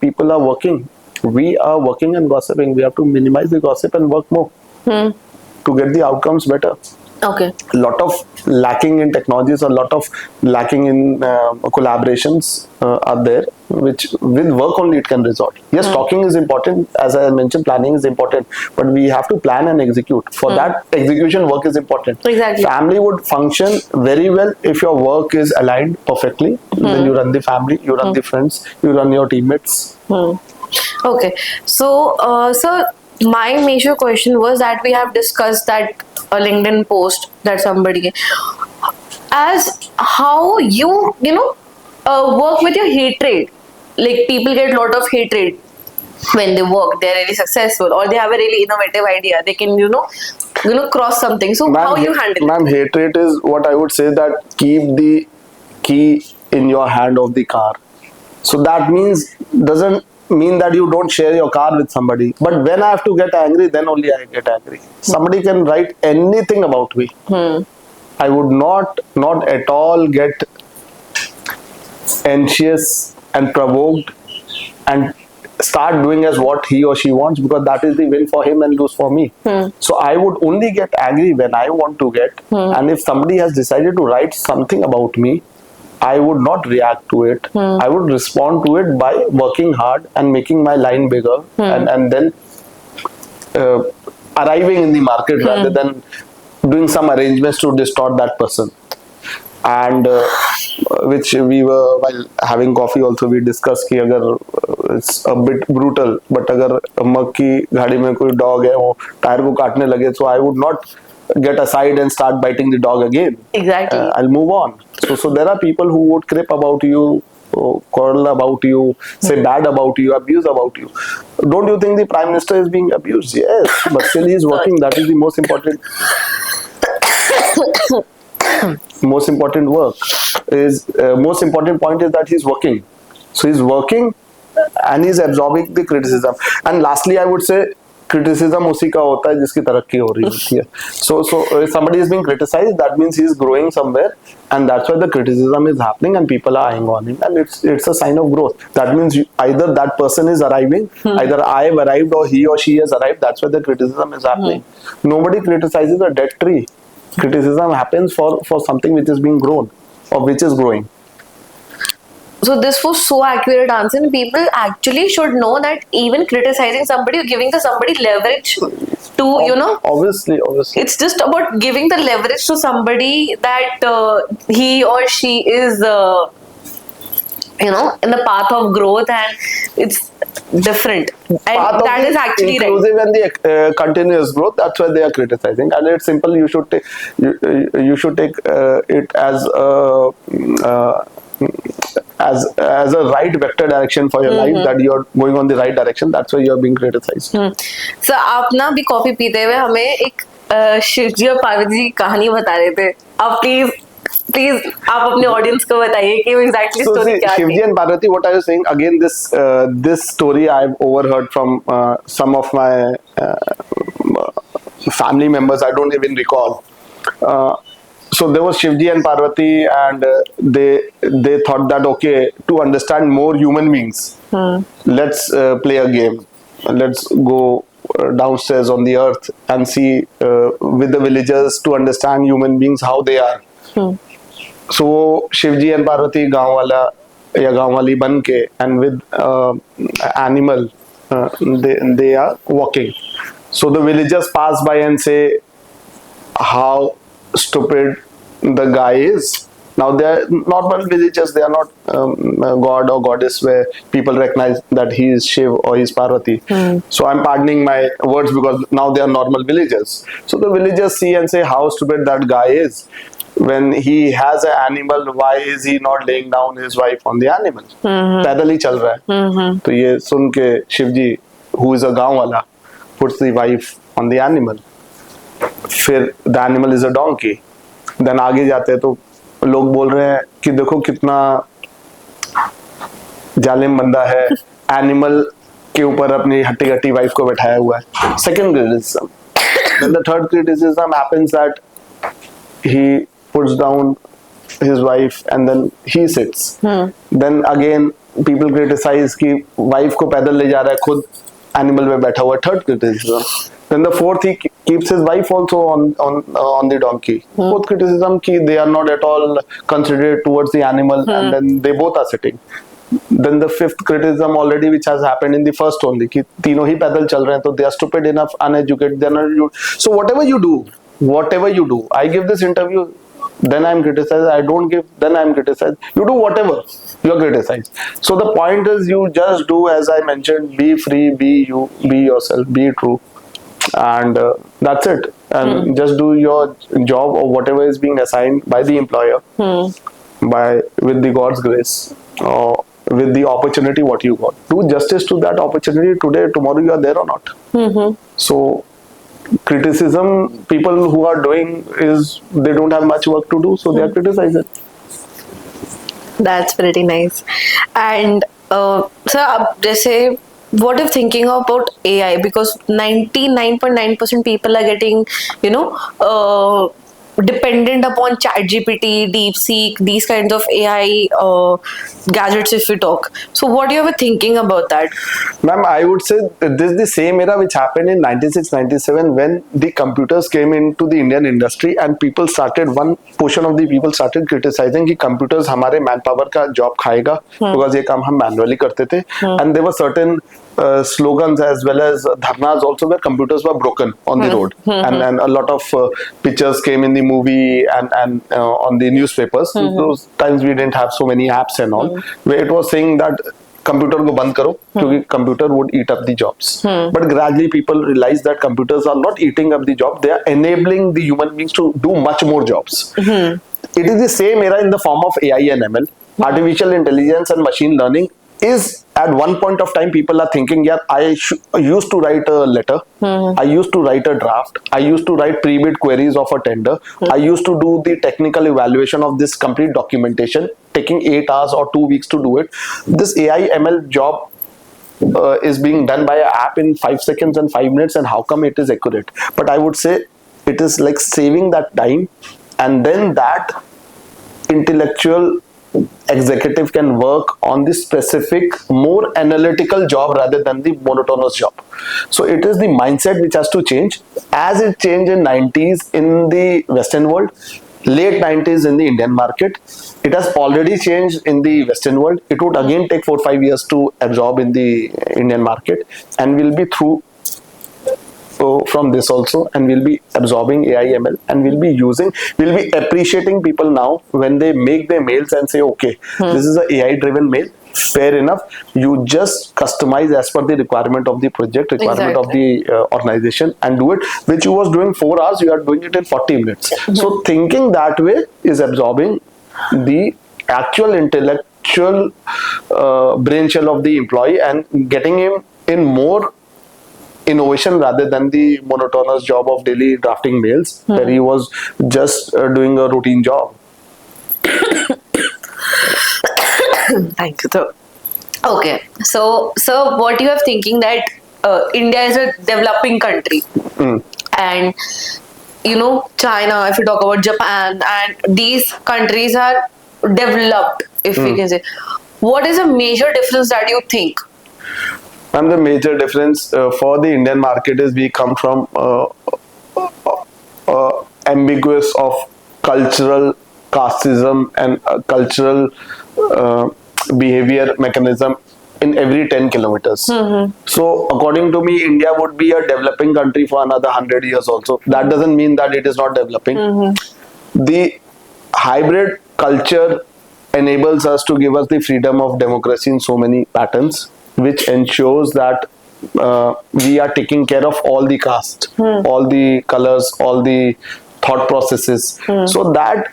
People are working. We are working and gossiping. We have to minimize the gossip and work more to get the outcomes better. Okay. A lot of lacking in technologies, a lot of lacking in collaborations are there, which with work only it can result. Yes, talking is important, as I mentioned, planning is important, but we have to plan and execute. For that execution, work is important. Exactly. Family would function very well if your work is aligned perfectly. Then you run the family, you run the friends, you run your teammates. Okay. So, sir, my major question was that we have discussed that a LinkedIn post that somebody as how you work with your hatred. Like people get a lot of hatred when they work. They're really successful or they have a really innovative idea. They can cross something. So how you handle it? Ma'am, hatred is what I would say that keep the key in your hand of the car. So that doesn't mean that you don't share your car with somebody. But when I have to get angry, then only I get angry. Somebody can write anything about me. I would not at all get anxious and provoked and start doing as what he or she wants, because that is the win for him and lose for me. So I would only get angry when I want to get. And if somebody has decided to write something about me, I would not react to it. I would respond to it by working hard and making my line bigger and then arriving in the market rather than doing some arrangements to distort that person. And which we were, while having coffee also, we discussed कि अगर it's a bit brutal, but अगर मग की गाड़ी में कोई dog है वो tyre को काटने लगे, so I would not get aside and start biting the dog again. Exactly. I'll move on. So there are people who would crip about you, quarrel about you, say bad about you, abuse about you. Don't you think the Prime Minister is being abused? Yes, but still he is working. That is the most important. Most important point is that he's working. So he's working and he's absorbing the criticism. And lastly, I would say criticism उसी का होता है जिसकी तरक्की हो रही होती है. So if somebody is being criticized, that means he is growing somewhere, and that's why the criticism is happening and people are eyeing on him, and it's a sign of growth. That means either that person is arriving, either I have arrived or he or she has arrived. That's why the criticism is happening. Nobody criticizes a dead tree. Criticism happens for something which is being grown or which is growing. So this was so accurate answer, and people actually should know that even criticizing somebody or giving to somebody leverage to Obviously. it's just about giving the leverage to somebody that he or she is in the path of growth, and it's different, and that is actually inclusive and the continuous growth. That's why they are criticizing, and it's simple. You should take it as a right vector direction for your life, that you're going on the right direction. That's why you're being criticized. So आप ना भी coffee पीते हुए हमें एक शिवजी और पार्वती जी की कहानी बता रहे थे. आप प्लीज आप अपने ऑडियंस को बताइए कि एग्जैक्टली स्टोरी क्या थी. Shivji and Parvati, what are you saying? Again, this story I've overheard from some of my family members. I don't even recall. So there was Shivji and Parvati, and they thought that, okay, to understand more human beings, let's play a game. Let's go downstairs on the earth and see with the villagers to understand human beings how they are. So Shivji and Parvati गांव वाला या गांव वाली बन के and with animal they are walking. So the villagers pass by and say how stupid the guy is. Now they are normal villagers, they are not god or goddess where people recognize that he is Shiv or he is Parvati. So I'm pardoning my words because now they are normal villagers. So the villagers see and say how stupid that guy is. When he has an animal, why is he not laying down his wife on the animal? पैदल ही चल रहा है. तो ये सुन के शिव जी, who is a गांव वाला, puts the wife on the animal. फिर the animal is a donkey. Then आगे जाते हैं तो लोग बोल रहे हैं कि देखो कितना जालिम बंदा है, एनिमल के ऊपर अपनी हट्टी हट्टी वाइफ को बैठाया हुआ है. Second criticism. Then the third criticism happens that he puts down his wife and then he sits. Then again people criticize कि wife को पैदल ले जा रहा है, खुद animal पे बैठा हुआ है. Third criticism. Then the fourth, he keeps his wife also on the donkey. Fourth criticism कि they are not at all considerate towards the animal and then they both are sitting. Then the fifth criticism already which has happened in the first only कि तीनों ही पैदल चल रहे हैं तो they are stupid enough, uneducated, they are not. So whatever you do, I give this interview, then I'm criticized. I don't give, then I'm criticized. You do whatever, you're criticized. So the point is, you just do as I mentioned, be free, be you, be yourself, be true, and that's it. And just do your job or whatever is being assigned by the employer, with the God's grace, or with the opportunity what you got. Do justice to that opportunity today, tomorrow you are there or not. So criticism people who are doing is they don't have much work to do, so they are criticizing. That's pretty nice. And sir, अब जैसे what if thinking about AI, because 99.9% people are getting, dependent upon ChatGPT, DeepSeek, these kinds of AI gadgets if we talk. So what do you ever thinking about that? Ma'am, I would say this is the same era which happened in 96-97 when the computers came into the Indian industry and one portion of the people started criticizing कि computers हमारे manpower का job खाएगा because ये काम हम manually करते थे. And there were certain slogans as well as dharnas also where computers were broken on the road, and a lot of pictures came in the movie and on the newspapers. Those times we didn't have so many apps and all, where it was saying that computer को बंद करो क्योंकि computer would eat up the jobs. But gradually people realized that computers are not eating up the job, they are enabling the human beings to do much more jobs. It is the same era in the form of AI and ML. Artificial intelligence and machine learning is at one point of time people are thinking, yeah, I used to write a letter, I used to write a draft, I used to write pre-bid queries of a tender, I used to do the technical evaluation of this complete documentation, taking 8 hours or 2 weeks to do it. This AI ML job is being done by an app in 5 seconds and 5 minutes, and how come it is accurate? But I would say it is like saving that time, and then that intellectual executive can work on the specific, more analytical job rather than the monotonous job. So it is the mindset which has to change, as it changed in 90s in the Western world, late 90s in the Indian market. It has already changed in the Western world. It would again take 4-5 years to absorb in the Indian market, and we'll be through from this also, and we'll be absorbing AI ML, and we'll be appreciating people now when they make their mails and say, okay, this is an AI driven mail, fair enough, you just customize as per the requirement of the project, requirement of the organization, and do it, which you was doing 4 hours, you are doing it in 40 minutes. So thinking that way is absorbing the actual intellectual brain shell of the employee and getting him in more innovation rather than the monotonous job of daily drafting mails where he was just doing a routine job. Thank you, sir. Okay, so what you are thinking that India is a developing country, and China, if you talk about Japan, and these countries are developed, if we can say. What is a major difference that you think? And the major difference for the Indian market is we come from ambiguous of cultural casteism and cultural behavior mechanism in every 10 kilometers. So according to me, India would be a developing country for another 100 years also. That doesn't mean that it is not developing. The hybrid culture enables us to give us the freedom of democracy in so many patterns, which ensures that we are taking care of all the caste, all the colors, all the thought processes. So that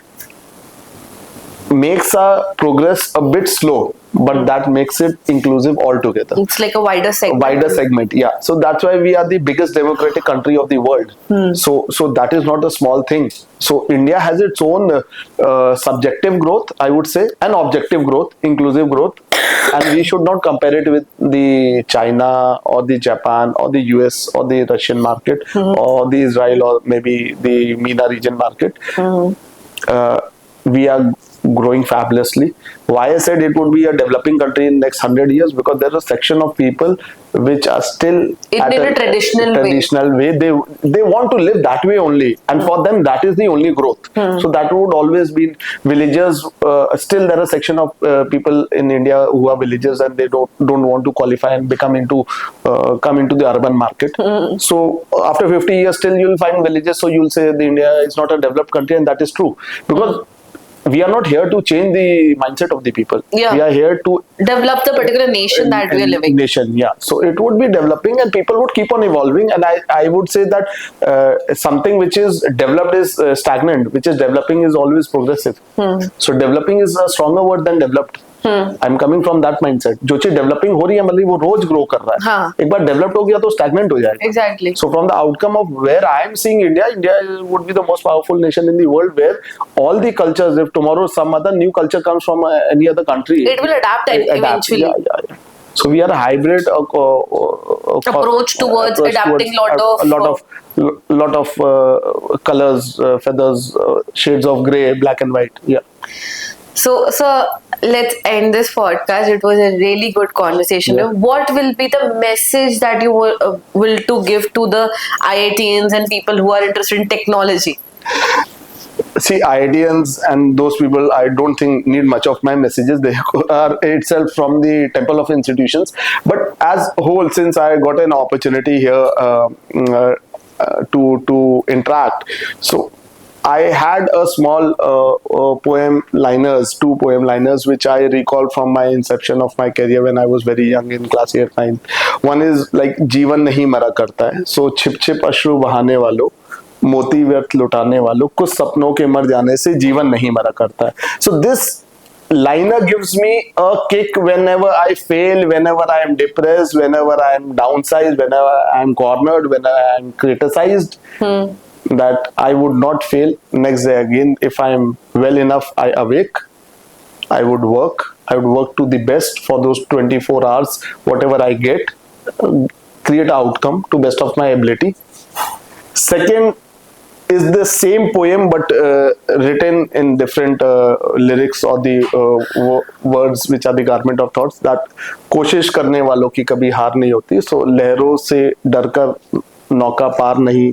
makes our progress a bit slow, but that makes it inclusive altogether. It's like a wider segment. Wider segment, yeah. So that's why we are the biggest democratic country of the world. So that is not a small thing. So India has its own subjective growth, I would say, and objective growth, inclusive growth, and we should not compare it with the China or the Japan or the US or the Russian market or the Israel or maybe the MENA region market. We are growing fabulously. Why I said it would be a developing country in next 100 years, because there's a section of people which are still in a traditional way. They want to live that way only, and for them that is the only growth. So that would always be villagers. Still there are a section of people in India who are villagers and they don't want to qualify and come into the urban market. So after 50 years still you'll find villages, so you'll say the India is not a developed country, and that is true, because we are not here to change the mindset of the people. Yeah. We are here to develop the particular nation that we are living. Nation, yeah. So it would be developing, and people would keep on evolving. And I would say that something which is developed is stagnant, which is developing is always progressive. So developing is a stronger word than developed. I'm coming from that mindset. जो चीज developing हो रही है मतलब वो रोज grow कर रहा है. हाँ. एक बार डेवलप्ड हो गया तो स्टैग्नेंट हो जाएगा. Exactly. So from the outcome of where I am seeing India would be the most powerful nation in the world, where all the cultures, if tomorrow some other new culture comes from any other country, it will adapt eventually. Yeah. So we are a hybrid approach towards adapting lot of colors, feathers, shades of gray, black and white. Yeah. So let's end this podcast. It was a really good conversation. Yeah. What will be the message that you will to give to the IITians and people who are interested in technology? See, IITians and those people, I don't think need much of my messages. They are itself from the temple of institutions. But as a whole, since I got an opportunity here to interact, so I had a small two poem liners, which I recall from my inception of my career when I was very young in class 8-9. One is like, जीवन नहीं मरा करता है, so छिप छिप अश्रु बहाने वालों, मोती व्यर्थ लुटाने वालों, कुछ सपनों के मर जाने से जीवन नहीं मरा करता है. So this liner gives me a kick whenever I fail, whenever I am depressed, whenever I am downsized, whenever I am cornered, whenever I am criticized. That I would not fail next day again. If I am well enough, I awake. I would work to the best for those 24 hours, whatever I get, create an outcome to best of my ability. Second is the same poem but written in different lyrics or the words which are the garment of thoughts, that कोशिश करने वालों की कभी हार नहीं होती. So लहरों से डरकर नौका पार नहीं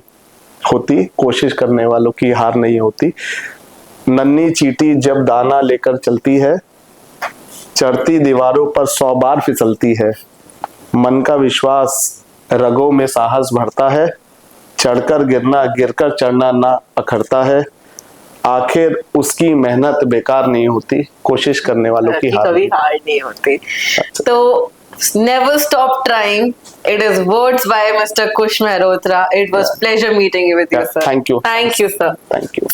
होती, कोशिश करने वालों की हार नहीं होती. नन्ही चींटी जब दाना लेकर चलती है, चढ़ती दीवारों पर 100 बार फिसलती है. मन का विश्वास रगों में साहस भरता है, चढ़कर गिरना गिरकर चढ़ना ना अखरता है. आखिर उसकी मेहनत बेकार नहीं होती, कोशिश करने वालों की हार नहीं होती. तो never stop trying. It is words by Mr. Kush Mehrotra. It was pleasure meeting you with you, sir. Thank you. Thank you, sir. Thank you.